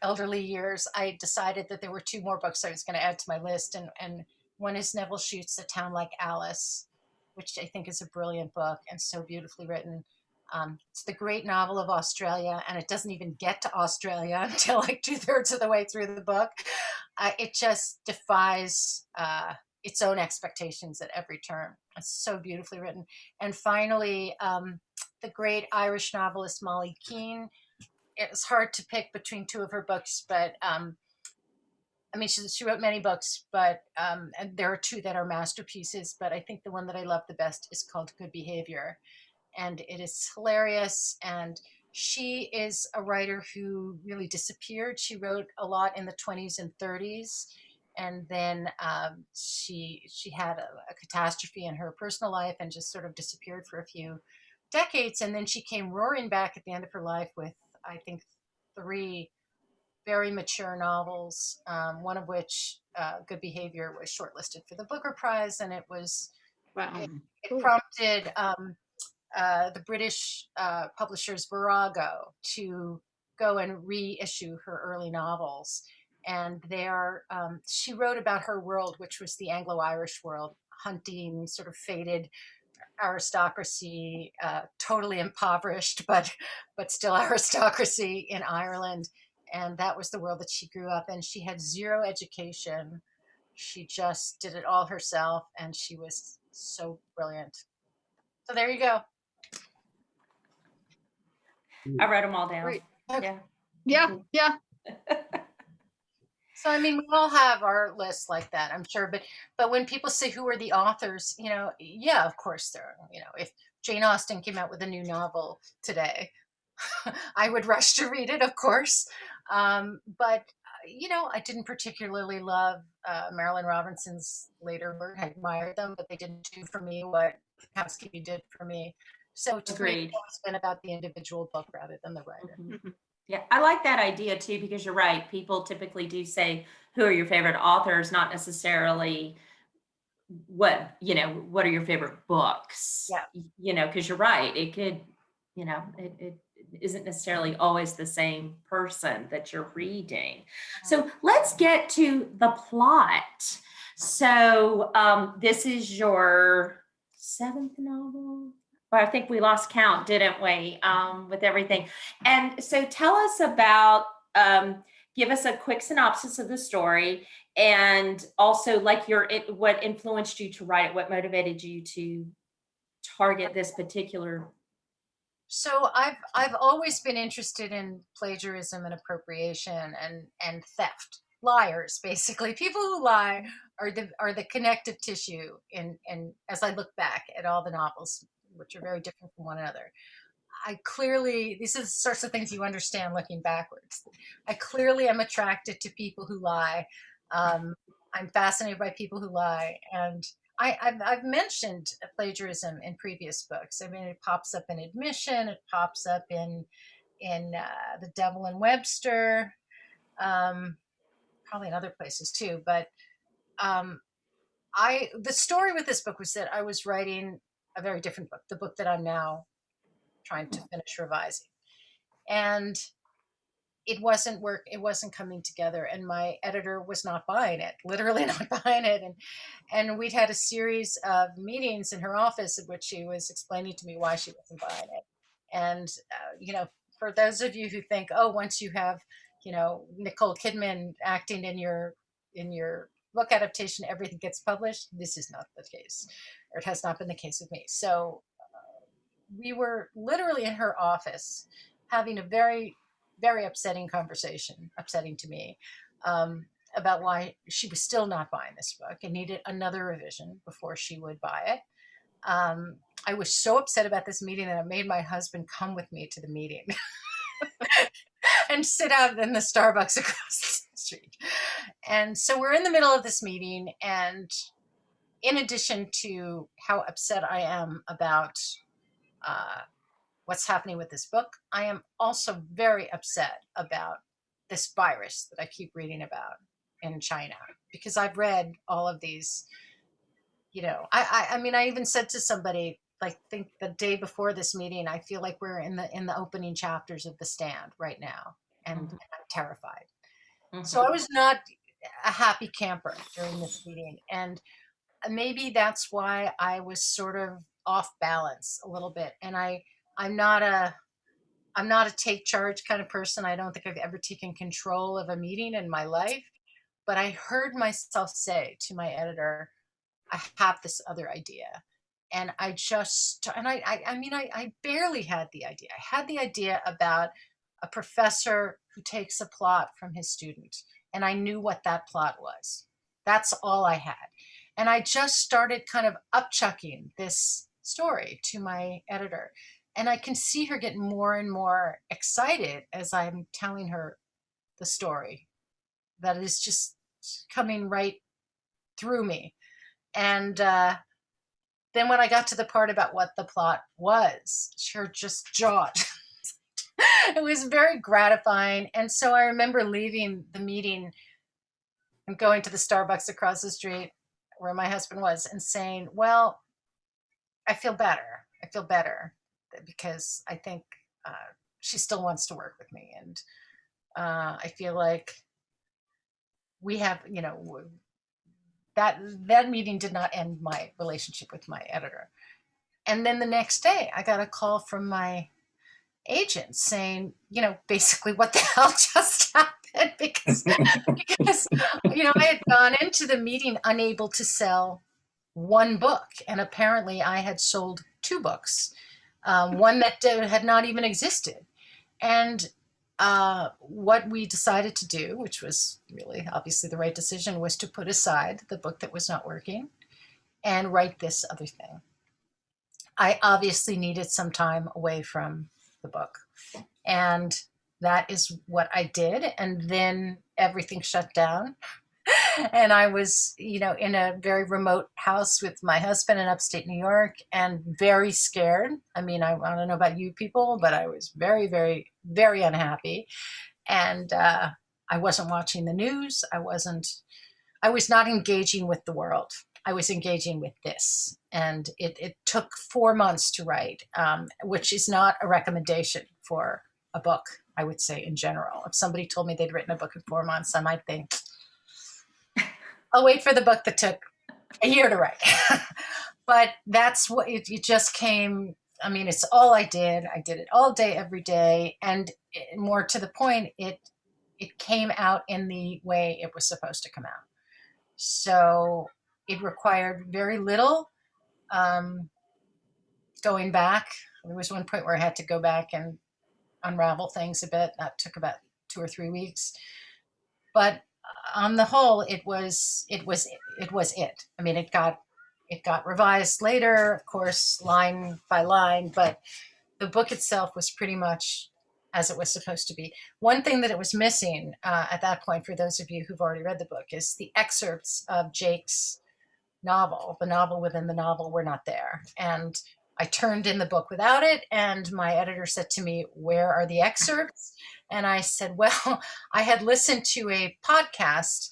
elderly years, I decided that there were 2 more books I was going to add to my list. And one is Neville Shute's A Town Like Alice, which I think is a brilliant book and so beautifully written. It's the great novel of Australia, and it doesn't even get to Australia until like 2/3 of the way through the book. It just defies its own expectations at every turn. It's so beautifully written. And finally, the great Irish novelist Molly Keane. it's hard to pick between two of her books, but I mean, she wrote many books, but and there are two that are masterpieces. But I think the one that I love the best is called Good Behavior, and it is hilarious. And she is a writer who really disappeared. She wrote a lot in the 20s and 30s, and then she had a catastrophe in her personal life and just sort of disappeared for a few decades. And then she came roaring back at the end of her life with, I think, three very mature novels, one of which, Good Behavior, was shortlisted for the Booker Prize, and Wow. it Cool. prompted the British publishers Virago to go and reissue her early novels. And she wrote about her world, which was the Anglo-Irish world, hunting, sort of faded aristocracy, totally impoverished, but still aristocracy in Ireland. And that was the world that she grew up in. She had zero education. She just did it all herself, and she was so brilliant. So there you go. I wrote them all down. Great. Yeah. Yeah, yeah. So I mean, we all have our lists like that, I'm sure. But when people say who are the authors, yeah, of course there are. If Jane Austen came out with a new novel today, I would rush to read it, of course. But I didn't particularly love Marilyn Robinson's later work. I admired them, but they didn't do for me what Housekeeping did for me. So to me, Agreed. it's always been about the individual book rather than the writer. Mhm. Yeah, I like that idea too, because you're right. People typically do say, who are your favorite authors, not necessarily what are your favorite books? Yeah. Because you're right. It could, it isn't necessarily always the same person that you're reading. So let's get to the plot. So this is your seventh novel. Well, I think we lost count, didn't we, with everything? And so tell us about, give us a quick synopsis of the story, and also like what influenced you to write it, what motivated you to target this particular. So I've always been interested in plagiarism and appropriation and theft. Liars, basically. People who lie are the connective tissue in as I look back at all the novels, which are very different from one another. These are the sorts of things you understand looking backwards. I clearly am attracted to people who lie. I'm fascinated by people who lie, and I've mentioned plagiarism in previous books. I mean, it pops up in Admission. It pops up in The Devil and Webster, probably in other places too. But the story with this book was that I was writing a very different book, the book that I'm now trying to finish revising, and it wasn't coming together, and my editor was not buying it, literally not buying it. And we'd had a series of meetings in her office in which she was explaining to me why she wasn't buying it. And for those of you who think, oh, once you have Nicole Kidman acting in your book adaptation, everything gets published, this is not the case, or it has not been the case with me. So we were literally in her office having a very, very upsetting conversation, upsetting to me, about why she was still not buying this book and needed another revision before she would buy it. I was so upset about this meeting that I made my husband come with me to the meeting and sit out in the Starbucks across the street. And so we're in the middle of this meeting, and in addition to how upset I am about what's happening with this book, I am also very upset about this virus that I keep reading about in China, because I've read all of these. I mean, I even said to somebody, like, think the day before this meeting, I feel like we're in the opening chapters of The Stand right now, and Mhm. I'm terrified. Mhm. So I was not a happy camper during this meeting, and maybe that's why I was sort of off balance a little bit. And I'm not a take charge kind of person. I don't think I've ever taken control of a meeting in my life, but I heard myself say to my editor, I have this other idea. And I mean, I barely had the idea. I had the idea about a professor who takes a plot from his student. And I knew what that plot was. That's all I had. And I just started kind of upchucking this story to my editor. And I can see her get more and more excited as I'm telling her the story that is just coming right through me. And then when I got to the part about what the plot was, her just jaw. It was very gratifying. And so I remember leaving the meeting and going to the Starbucks across the street where my husband was and saying, well, I feel better. I feel better because I think she still wants to work with me. And I feel like we have, that meeting did not end my relationship with my editor. And then the next day I got a call from my agent saying, basically what the hell just happened because I had gone into the meeting unable to sell one book. And apparently I had sold 2 books, one that had not even existed. And what we decided to do, which was really obviously the right decision, was to put aside the book that was not working and write this other thing. I obviously needed some time away from the book. And that is what I did. And then everything shut down. And I was, in a very remote house with my husband in upstate New York and very scared. I mean, I don't know about you people, but I was very, very, very unhappy. And I wasn't watching the news. I was not engaging with the world. I was engaging with this. And it took 4 months to write, which is not a recommendation for a book, I would say, in general. If somebody told me they'd written a book in 4 months, I might think, I'll wait for the book that took a year to write. But that's what it just came. I mean, it's all I did. I did it all day, every day. And more to the point, it came out in the way it was supposed to come out. So it required very little going back. There was one point where I had to go back and unravel things a bit. That took about 2 or 3 weeks. But on the whole, it was it. I mean, it got revised later, of course, line by line, but the book itself was pretty much as it was supposed to be. One thing that it was missing at that point, for those of you who've already read the book, is the excerpts of Jake's novel. The novel within the novel were not there. And I turned in the book without it, and my editor said to me, "Where are the excerpts?" And I said, well, I had listened to a podcast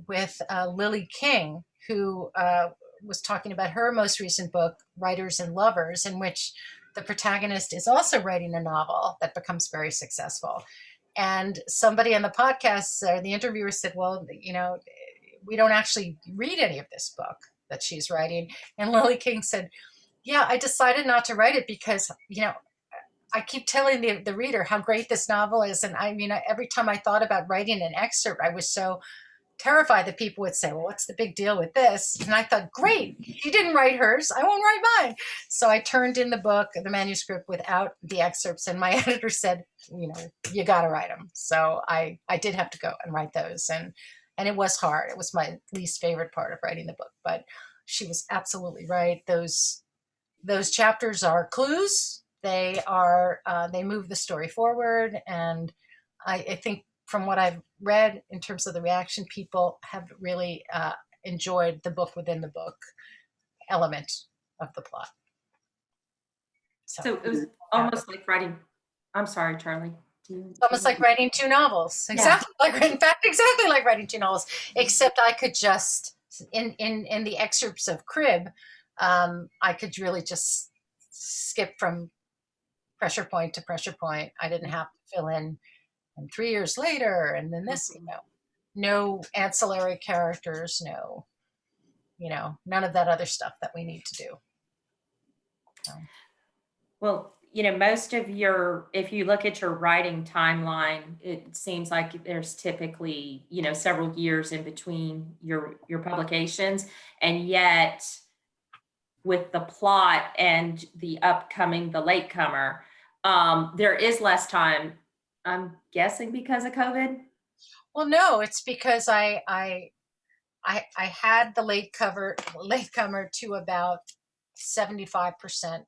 with Lily King, who was talking about her most recent book, Writers and Lovers, in which the protagonist is also writing a novel that becomes very successful. And somebody on the podcast, the interviewer said, well, we don't actually read any of this book that she's writing. And Lily King said, yeah, I decided not to write it because, I keep telling the reader how great this novel is. And I mean, every time I thought about writing an excerpt, I was so terrified that people would say, well, what's the big deal with this? And I thought, great, she didn't write hers, I won't write mine. So I turned in the manuscript without the excerpts. And my editor said, you got to write them. So I did have to go and write those. And it was hard. It was my least favorite part of writing the book. But she was absolutely right. Those chapters are clues. They move the story forward. And I think from what I've read in terms of the reaction, people have really enjoyed the book within the book element of the plot. So it was almost like writing, I'm sorry, Charlie. Almost like writing 2 novels. Exactly. In fact, exactly like writing 2 novels, except I could just, in the excerpts of Crib, I could really just skip from pressure point to pressure point. I didn't have to fill in and 3 years later, and then this, no ancillary characters, no, none of that other stuff that we need to do. So. Well, most of if you look at your writing timeline, it seems like there's typically, several years in between your publications. And yet with the plot and the latecomer, there is less time I'm guessing because of COVID. Well, no, it's because I had the latecomer to about 75%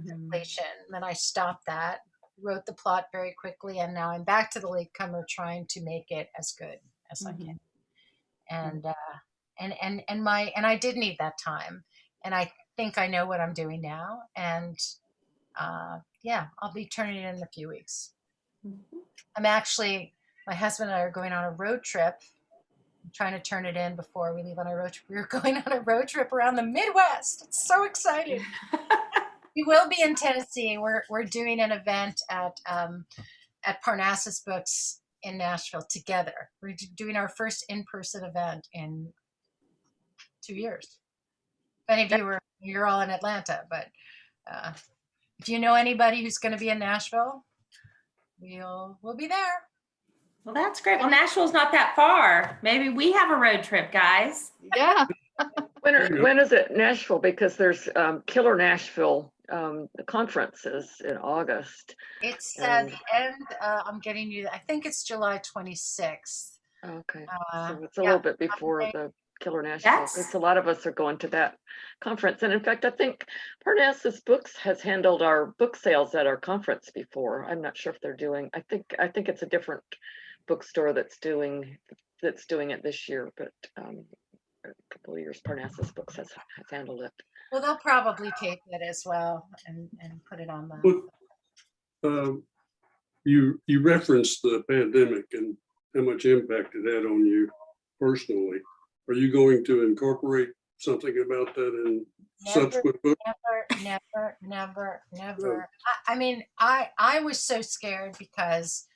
completion. Then I stopped that, wrote the plot very quickly, and now I'm back to the latecomer trying to make it as good as I can. And I did need that time, and I think I know what I'm doing now. And yeah, I'll be turning it in a few weeks. My husband and I are going on a road trip. I'm trying to turn it in before we leave on a road trip. We're going on a road trip around the Midwest. It's so exciting. We will be in Tennessee. We're doing an event at Parnassus Books in Nashville together. We're doing our first in-person event in 2 years. If any of you're all in Atlanta, but if you know anybody who's going to be in Nashville, we'll be there. Well, that's great. Well, Nashville's not that far. Maybe we have a road trip, guys. Yeah. When is it Nashville? Because there's Killer Nashville conferences in August. It's the end. I'm getting you. I think it's July 26th. Okay, so it's a little bit before the Killer Nashville. Because a lot of us are going to that conference, and in fact, I think Parnassus Books has handled our book sales at our conference before. I'm not sure if they're doing. I think it's a different bookstore that's doing it this year, but a couple of years Parnassus Books has handled it. Well, they'll probably tape it as well and put it on the. You referenced the pandemic and how much impact it had on you personally. Are you going to incorporate something about that in subsequent books? Never. I mean, I was so scared because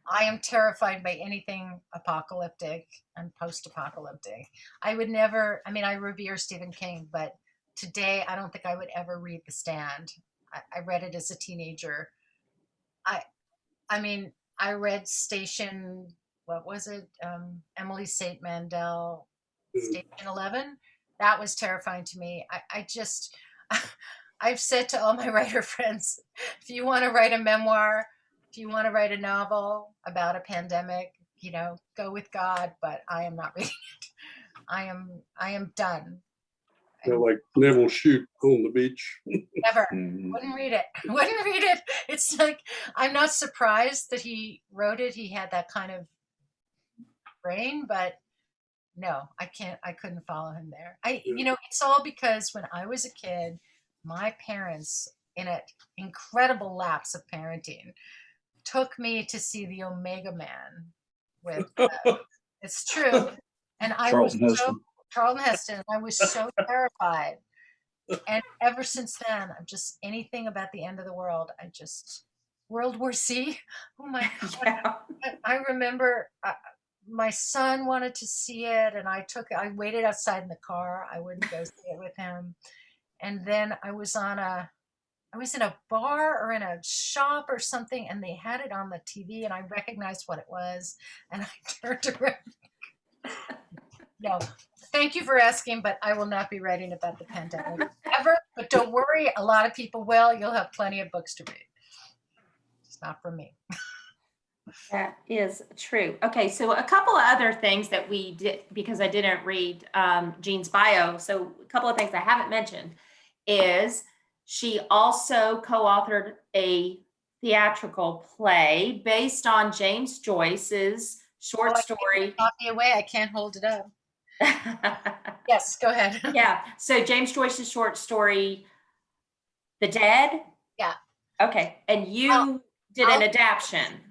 I am terrified by anything apocalyptic and post-apocalyptic. I would never, I mean, I revere Stephen King, but today I don't think I would ever read The Stand. I read it as a teenager. I mean, I read what was it? Emily St. Mandel, Station 11. That was terrifying to me. I've said to all my writer friends, if you want to write a memoir, if you want to write a novel about a pandemic, go with God, but I am not reading it. I am done. Like Neville Shute on the beach. Never. Wouldn't read it. It's like, I'm not surprised that he wrote it. He had that kind of brain, but no, I couldn't follow him there. It's all because when I was a kid, my parents, in an incredible lapse of parenting, took me to see the Omega Man with it's true, and I was Charlton Heston. I was so terrified, and ever since then, I'm just anything about the end of the world. World War C. Oh my God! Yeah. I remember my son wanted to see it, and I waited outside in the car. I wouldn't go see it with him, and then I was in a bar or in a shop or something, and they had it on the TV, and I recognized what it was, and I turned around. No, thank you for asking, but I will not be writing about the pandemic ever. But don't worry, a lot of people will. You'll have plenty of books to read. It's not for me. That is true. Okay, so a couple of other things that we did, because I didn't read Jean's bio. So a couple of things I haven't mentioned is she also co-authored a theatrical play based on James Joyce's short story. Copy away. I can't hold it up. Yes, go ahead. Yeah. So James Joyce's short story, The Dead. Yeah. Okay. And you did an adaptation.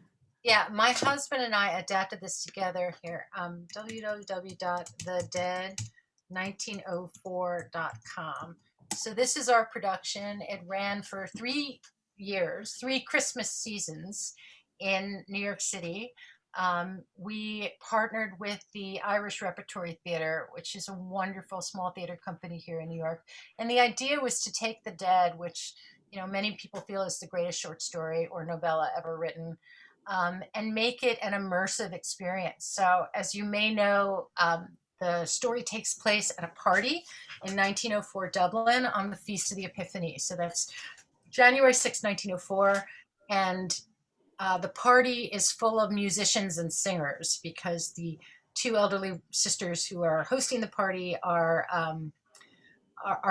Yeah, my husband and I adapted this together here. www.thedead1904.com. So this is our production. It ran for 3 years, 3 Christmas seasons in New York City. We partnered with the Irish Repertory Theater, which is a wonderful small theater company here in New York. And the idea was to take The Dead, which many people feel is the greatest short story or novella ever written, and make it an immersive experience. So as you may know, the story takes place at a party in 1904 Dublin on the Feast of the Epiphany. So that's January 6, 1904. And the party is full of musicians and singers because the two elderly sisters who are hosting the party are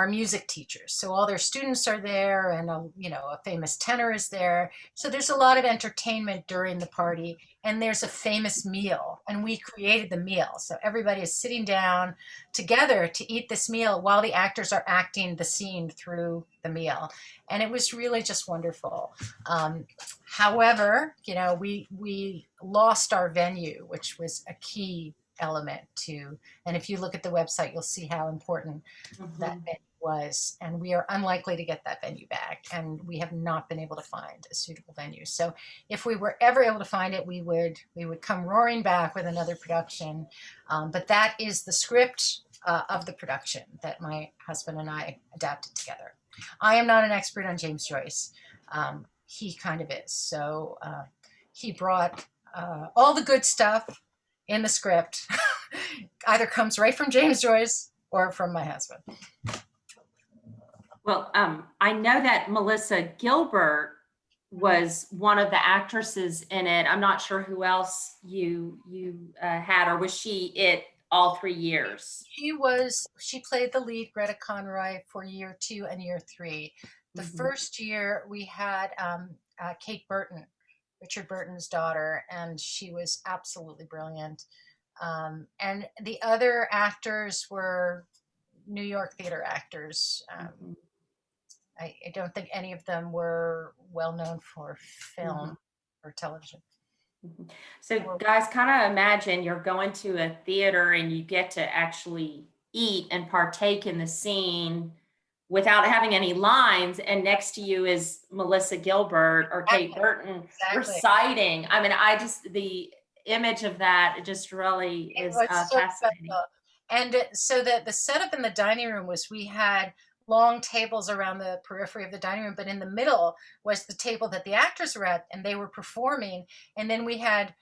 music teachers. So all their students are there, and a famous tenor is there. So there's a lot of entertainment during the party, and there's a famous meal, and we created the meal. So everybody is sitting down together to eat this meal while the actors are acting the scene through the meal, and it was really just wonderful. However, we lost our venue, which was a key element to, and if you look at the website, you'll see how important that venue was, and we are unlikely to get that venue back, and we have not been able to find a suitable venue. So if we were ever able to find it, we would come roaring back with another production. But that is the script of the production that my husband and I adapted together. I am not an expert on James Joyce. He kind of is. So he brought all the good stuff in the script either comes right from James Joyce or from my husband. Well, I know that Melissa Gilbert was one of the actresses in it. I'm not sure who else you had, or was she it all 3 years? She played the lead, Greta Conroy, for year 2 and year 3. The first year we had Kate Burton, Richard Burton's daughter, and she was absolutely brilliant. And the other actors were New York theater actors. I don't think any of them were well known for film or television. So guys, kind of imagine you're going to a theater and you get to actually eat and partake in the scene without having any lines, and next to you is Melissa Gilbert or Kate Burton reciting. I mean, the image of that just really is fascinating. Special. And so the setup in the dining room was, we had long tables around the periphery of the dining room, but in the middle was the table that the actors were at, and they were performing. And then we had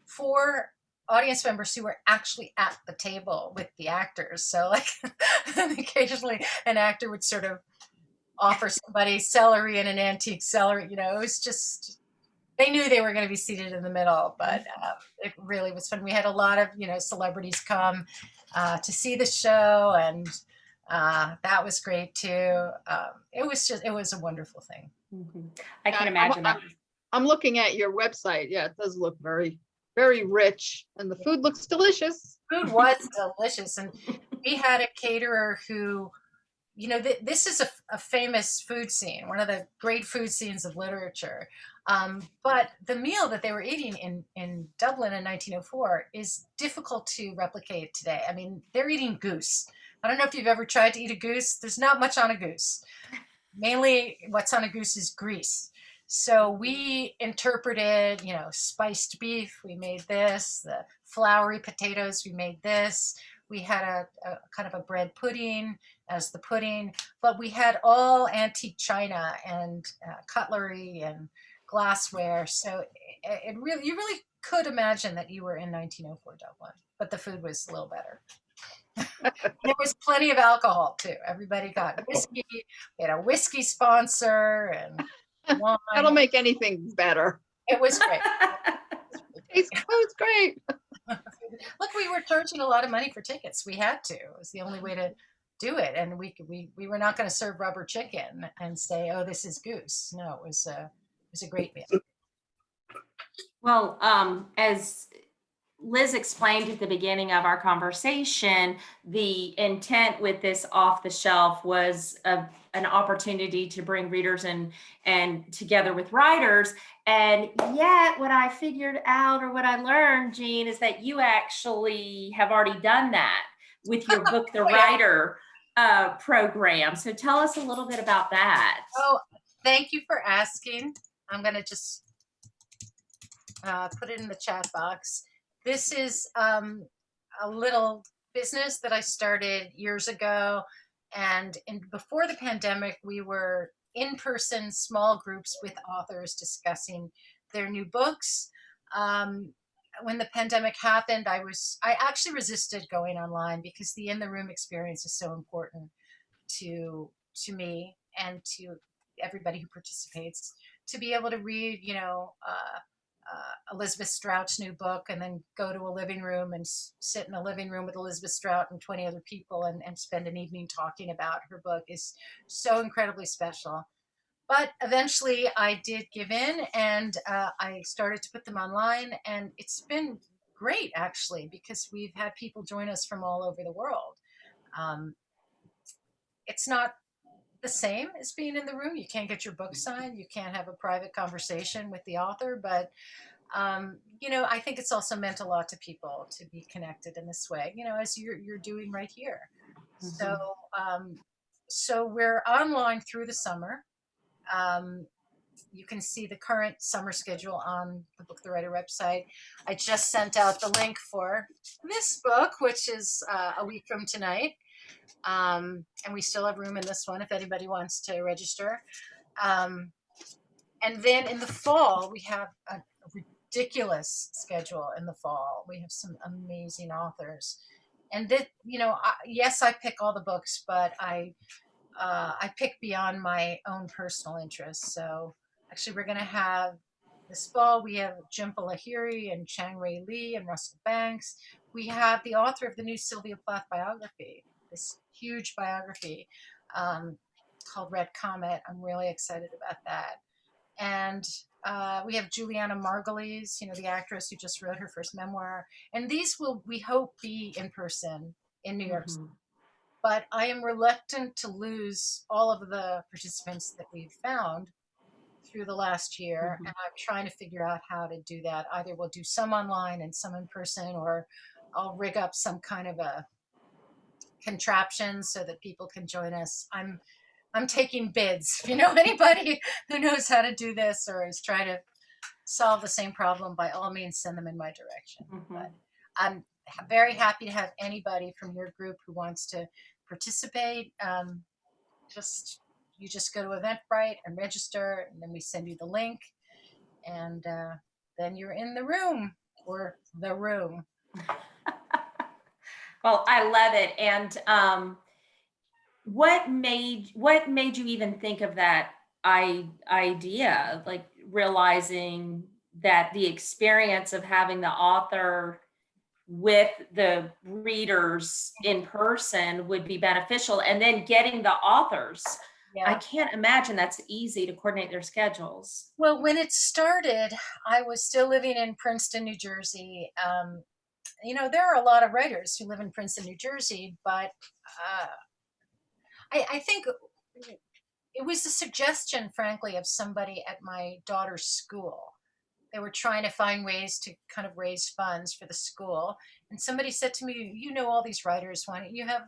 4 audience members who were actually at the table with the actors. So like occasionally an actor would sort of offer somebody celery and an antique celery. It was just, they knew they were going to be seated in the middle, but it really was fun. We had a lot of, celebrities come to see the show, and that was great too. It was a wonderful thing. I can imagine that. I'm looking at your website. Yeah, it does look very, very rich, and the food looks delicious. Food was delicious, and we had a caterer who, this is a famous food scene, one of the great food scenes of literature. But the meal that they were eating in Dublin in 1904 is difficult to replicate today. I mean, they're eating goose. I don't know if you've ever tried to eat a goose. There's not much on a goose. Mainly what's on a goose is grease. So we interpreted, spiced beef, we made this, the floury potatoes, we made this. We had a kind of a bread pudding as the pudding, but we had all antique china and cutlery and glassware. So you really could imagine that you were in 1904 Dublin, but the food was a little better. There was plenty of alcohol too. Everybody got whiskey. We had a whiskey sponsor and wine. That'll make anything better. It was great. Food's great. Look, we were charging a lot of money for tickets. We had to. It was the only way to do it, and we were not going to serve rubber chicken and say, "Oh, this is goose." No, it was a great meal. Well, as Liz explained at the beginning of our conversation, the intent with this off the shelf was an opportunity to bring readers and together with writers. And yet what I figured out, or what I learned, Jean, is that you actually have already done that with your Book the Writer program. So tell us a little bit about that. Oh, thank you for asking. I'm going to just put it in the chat box. This is a little business that I started years ago. And before the pandemic, we were in-person small groups with authors discussing their new books. When the pandemic happened, I actually resisted going online because the in-the-room experience is so important to me and to everybody who participates, to be able to read, Elizabeth Strout's new book and then go to a living room and sit in a living room with Elizabeth Strout and 20 other people and spend an evening talking about her book is so incredibly special. But eventually I did give in, and I started to put them online, and it's been great actually, because we've had people join us from all over the world. It's not the same as being in the room. You can't get your book signed. You can't have a private conversation with the author, but I think it's also meant a lot to people to be connected in this way, as you're doing right here. So, so we're online through the summer. You can see the current summer schedule on the Book the Writer website. I just sent out the link for this book, which is a week from tonight. And we still have room in this one if anybody wants to register. And then in the fall, we have a ridiculous schedule in the fall. We have some amazing authors. And that, yes, I pick all the books, but I pick beyond my own personal interests. So actually, we're going to have this fall, we have Jhumpa Lahiri and Chang Ray Lee and Russell Banks. We have the author of the new Sylvia Plath biography, this huge biography called Red Comet. I'm really excited about that. And we have Juliana Margulies, the actress who just wrote her first memoir. And these will, we hope, be in person in New York City. But I am reluctant to lose all of the participants that we've found through the last year. And I'm trying to figure out how to do that. Either we'll do some online and some in person, or I'll rig up some kind of a contraption so that people can join us. I'm taking bids. If you know anybody who knows how to do this or is trying to solve the same problem, by all means, send them in my direction. But I'm very happy to have anybody from your group who wants to participate. You just go to Eventbrite and register, and then we send you the link, and then you're in the room, or the room. Well, I love it. And what made you even think of that idea, like realizing that the experience of having the author with the readers in person would be beneficial, and then getting the authors? I can't imagine that's easy to coordinate their schedules. Well, when it started, I was still living in Princeton, New Jersey. There are a lot of writers who live in Princeton, New Jersey, but I think it was a suggestion, frankly, of somebody at my daughter's school. They were trying to find ways to kind of raise funds for the school. And somebody said to me, all these writers, why don't you have,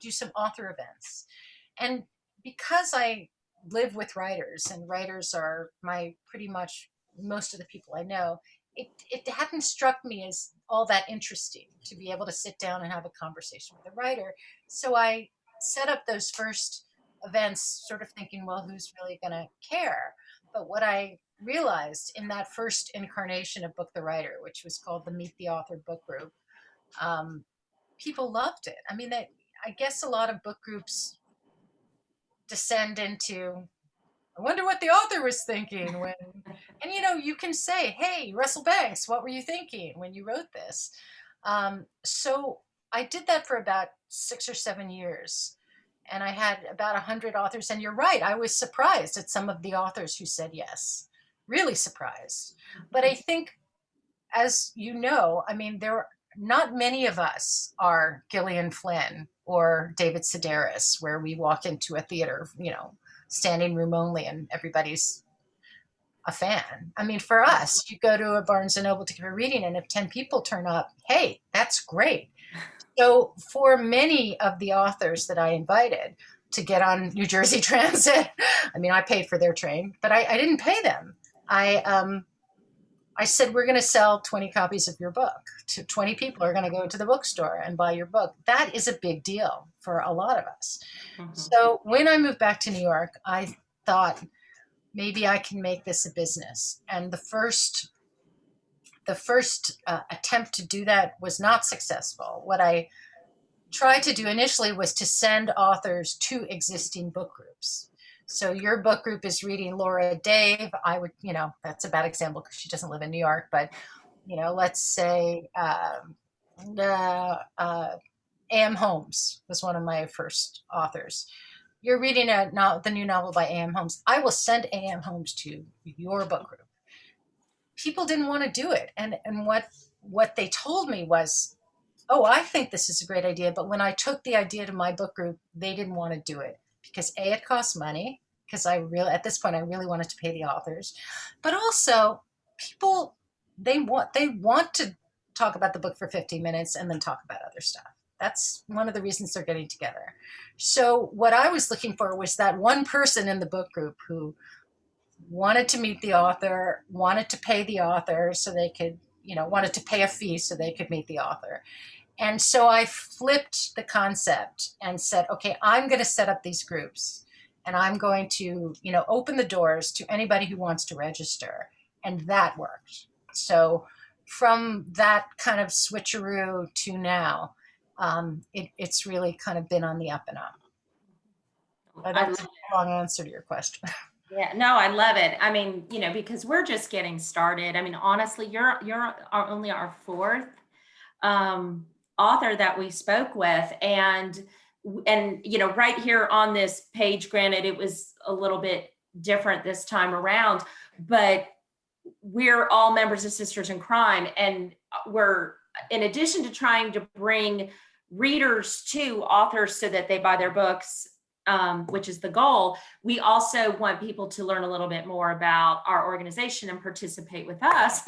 do some author events? And because I live with writers, and writers are pretty much most of the people I know, it hadn't struck me as all that interesting to be able to sit down and have a conversation with a writer. So I set up those first events sort of thinking, well, who's really going to care? But what I realized in that first incarnation of Book the Writer, which was called the Meet the Author book group, people loved it. I mean, I guess a lot of book groups descend into, I wonder what the author was thinking when, and you can say, hey, Russell Banks, what were you thinking when you wrote this? So I did that for about 6 or 7 years, and I had about 100 authors. And you're right, I was surprised at some of the authors who said yes, really surprised. But I think, as you know, I mean, not many of us are Gillian Flynn or David Sedaris, where we walk into a theater, standing room only, and everybody's a fan. I mean, for us, you go to a Barnes and Noble to give a reading, and if 10 people turn up, hey, that's great. So for many of the authors that I invited to get on New Jersey Transit, I mean, I paid for their train, but I didn't pay them. I said, we're going to sell 20 copies of your book. 20 people are going to go to the bookstore and buy your book. That is a big deal for a lot of us. So when I moved back to New York, I thought maybe I can make this a business. And the first attempt to do that was not successful. What I tried to do initially was to send authors to existing book groups. So your book group is reading Laura Dave. I would, that's a bad example because she doesn't live in New York, but, let's say A.M. Holmes was one of my first authors. You're reading the new novel by A.M. Holmes. I will send A.M. Holmes to your book group. People didn't want to do it. And what they told me was, oh, I think this is a great idea. But when I took the idea to my book group, they didn't want to do it because it costs money, because at this point, I really wanted to pay the authors. But also people, they want to talk about the book for 15 minutes and then talk about other stuff. That's one of the reasons they're getting together. So what I was looking for was that one person in the book group who wanted to meet the author, wanted to pay the author so they could, wanted to pay a fee so they could meet the author. And so I flipped the concept and said, okay, I'm going to set up these groups and I'm going to, open the doors to anybody who wants to register. And that worked. So from that kind of switcheroo to now, it's really kind of been on the up and up. But that's a long answer to your question. Yeah, no, I love it. I mean, because we're just getting started. I mean, honestly, you're only our fourth author that we spoke with, and right here on this page, granted, it was a little bit different this time around, but we're all members of Sisters in Crime, and we're, in addition to trying to bring readers to authors so that they buy their books, which is the goal, we also want people to learn a little bit more about our organization and participate with us.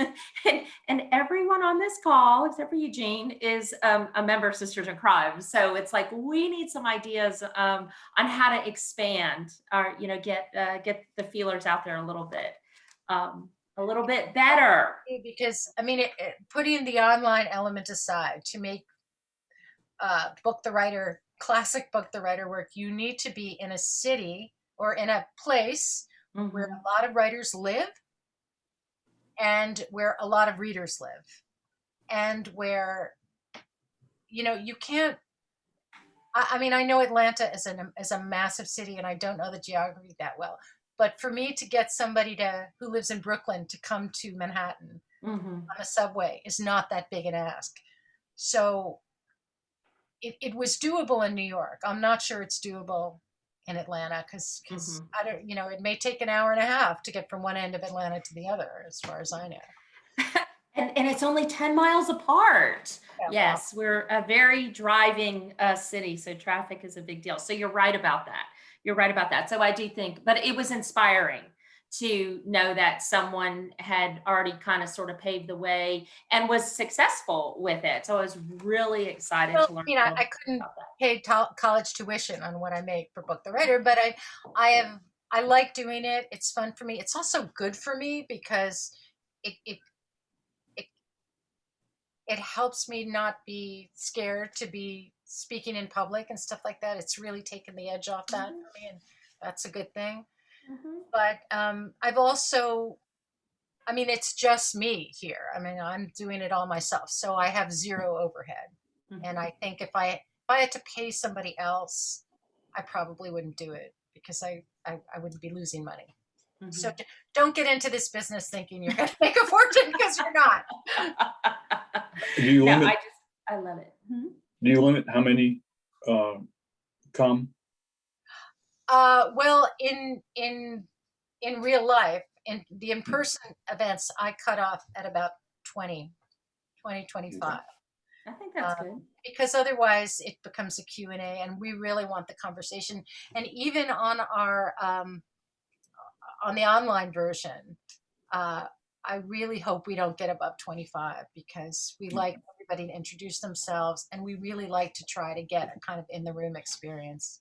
and everyone on this call, except for Eugene, is a member of Sisters in Crime. So it's like, we need some ideas on how to expand our, get the feelers out there a little bit better. Because, I mean, putting the online element aside, to make classic Book the Writer work, you need to be in a city or in a place where a lot of writers live and where a lot of readers live, and where, you can't, I mean, I know Atlanta is a massive city and I don't know the geography that well, but for me to get somebody who lives in Brooklyn to come to Manhattan on a subway is not that big an ask. So it was doable in New York. I'm not sure it's doable in Atlanta because I don't, it may take an hour and a half to get from one end of Atlanta to the other, as far as I know. And it's only 10 miles apart. Yeah, yes, wow. We're a very driving city, so traffic is a big deal. So you're right about that. So I do think, but it was inspiring to know that someone had already kind of sort of paved the way and was successful with it. So I was really excited to learn. I couldn't pay college tuition on what I make for Book the Writer, but I like doing it. It's fun for me. It's also good for me because it helps me not be scared to be speaking in public and stuff like that. It's really taken the edge off that for me, and that's a good thing. But I've also, I mean, it's just me here. I mean, I'm doing it all myself, so I have zero overhead. And I think if I had to pay somebody else, I probably wouldn't do it because I wouldn't be losing money. So don't get into this business thinking you're going to make a fortune, because you're not. Do you limit? I love it. Do you limit how many come? Well, in real life, in the in-person events, I cut off at about 20, 25. I think that's good. Because otherwise it becomes a Q&A, and we really want the conversation. And even on our on the online version, I really hope we don't get above 25, because we like everybody to introduce themselves, and we really like to try to get a kind of in the room experience.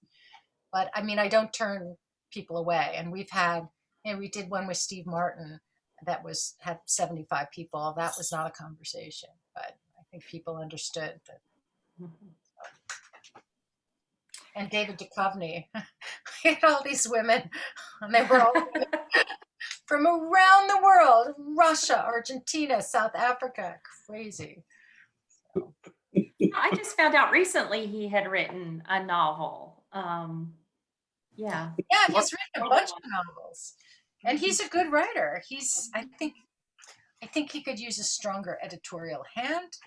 But I mean, I don't turn people away. And we've had, we did one with Steve Martin that had 75 people. That was not a conversation, but I think people understood that. And David Duclovny, we had all these women, and they were all from around the world: Russia, Argentina, South Africa. Crazy. I just found out recently he had written a novel. Yeah. Yeah, he's written a bunch of novels, and he's a good writer. I think he could use a stronger editorial hand,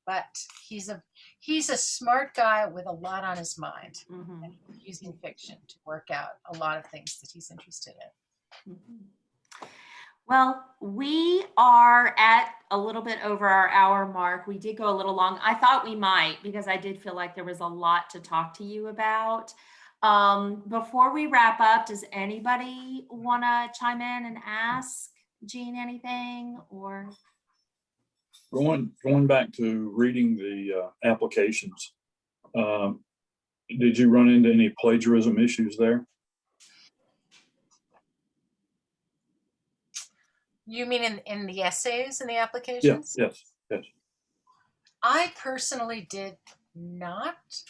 but he's a smart guy with a lot on his mind, Mhm. and he's using fiction to work out a lot of things that he's interested in. Mhm. Well, we are at a little bit over our hour mark. We did go a little long. I thought we might because I did feel like there was a lot to talk to you about. Before we wrap up, does anybody want to chime in and ask Jean anything or? Going back to reading the applications, did you run into any plagiarism issues there? You mean in the essays and the applications? Yes. I personally did not.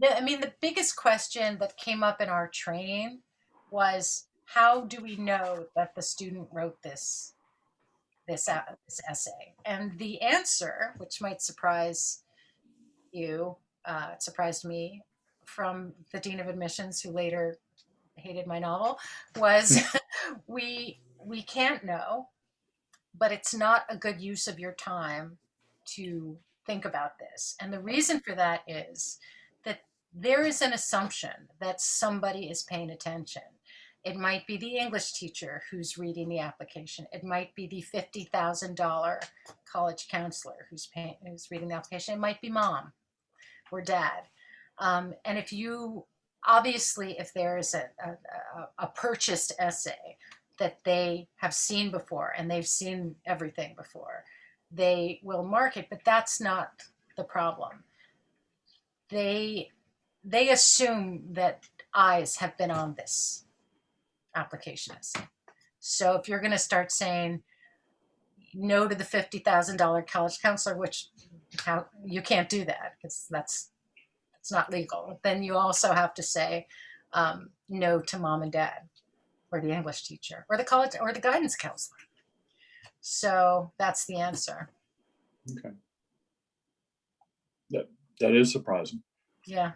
I mean, the biggest question that came up in our training was, how do we know that the student wrote this essay? And the answer, which might surprise you, it surprised me, from the dean of admissions, who later hated my novel, was we can't know, but it's not a good use of your time to think about this. And the reason for that is that there is an assumption that somebody is paying attention. It might be the English teacher who's reading the application. It might be the $50,000 college counselor who's reading the application. It might be mom or dad. And if there is a purchased essay that they have seen before and they've seen everything before, they will mark it, but that's not the problem. They assume that eyes have been on this application essay. So if you're going to start saying no to the $50,000 college counselor, which you can't do that because it's not legal, then you also have to say no to mom and dad, or the English teacher, or the college, or the guidance counselor. So that's the answer. Okay. That is surprising. Yeah.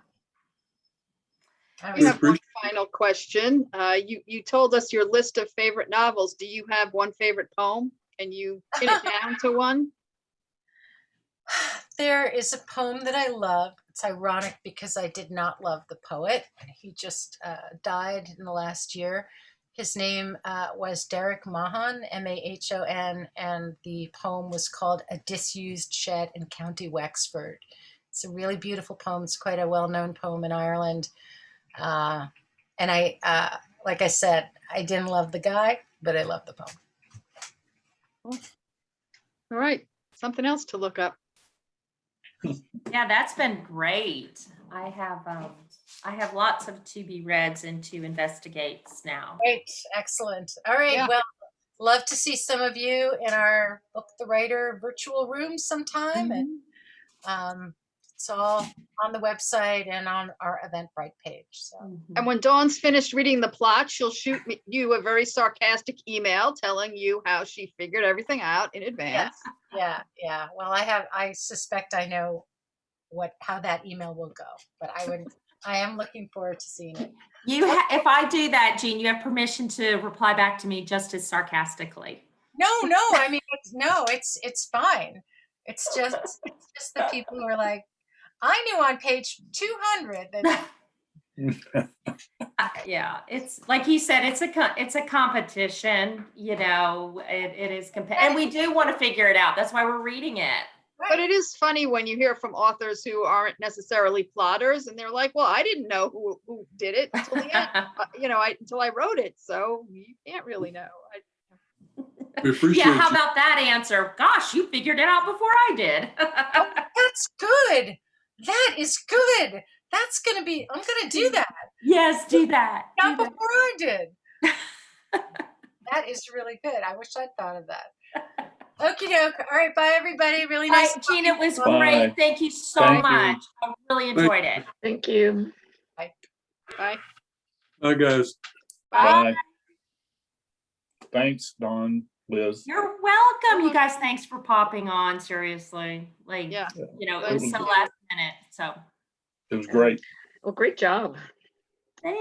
We have one final question. You told us your list of favorite novels. Do you have one favorite poem? Can you pin it down to one? There is a poem that I love. It's ironic because I did not love the poet. He just died in the last year. His name was Derek Mahon, Mahon, and the poem was called A Disused Shed in County Wexford. It's a really beautiful poem. It's quite a well-known poem in Ireland. And I, like I said, I didn't love the guy, but I love the poem. All right, something else to look up. Yeah, that's been great. I have lots of to be reads and to investigates now. Great, excellent. All right, Yeah. well, love to see some of you in our Book the Writer virtual room sometime. And it's all on the website and on our Eventbrite page. So. And when Dawn's finished reading the plot, she'll shoot you a very sarcastic email telling you how she figured everything out in advance. Yeah. Well, I suspect I know how that email will go, but I am looking forward to seeing it. If I do that, Jean, you have permission to reply back to me just as sarcastically. No, I mean, it's fine. It's just the people who are like, I knew on page 200 that. Yeah, it's like he said, it's a competition, it is and we do want to figure it out. That's why we're reading it. But it is funny when you hear from authors who aren't necessarily plotters and they're like, well, I didn't know who did it until the end, until I wrote it. So you can't really know. We appreciate Yeah, how you. about that answer? Gosh, you figured it out before I did. Oh, that's good. That is good. I'm going to do that. Yes, do that. Not before I did. That is really good. I wish I'd thought of that. Okie doke. All right, bye everybody. Really nice. Jean, it was Bye. great. Thank you so Thank you. much. I really enjoyed it. Thank you. Bye. Hi, guys. Bye. Thanks, Dawn, Liz. You're welcome. You guys, thanks for popping on. Seriously. Like, Yeah. it was so last minute. So It was great. Well, great job. Thanks.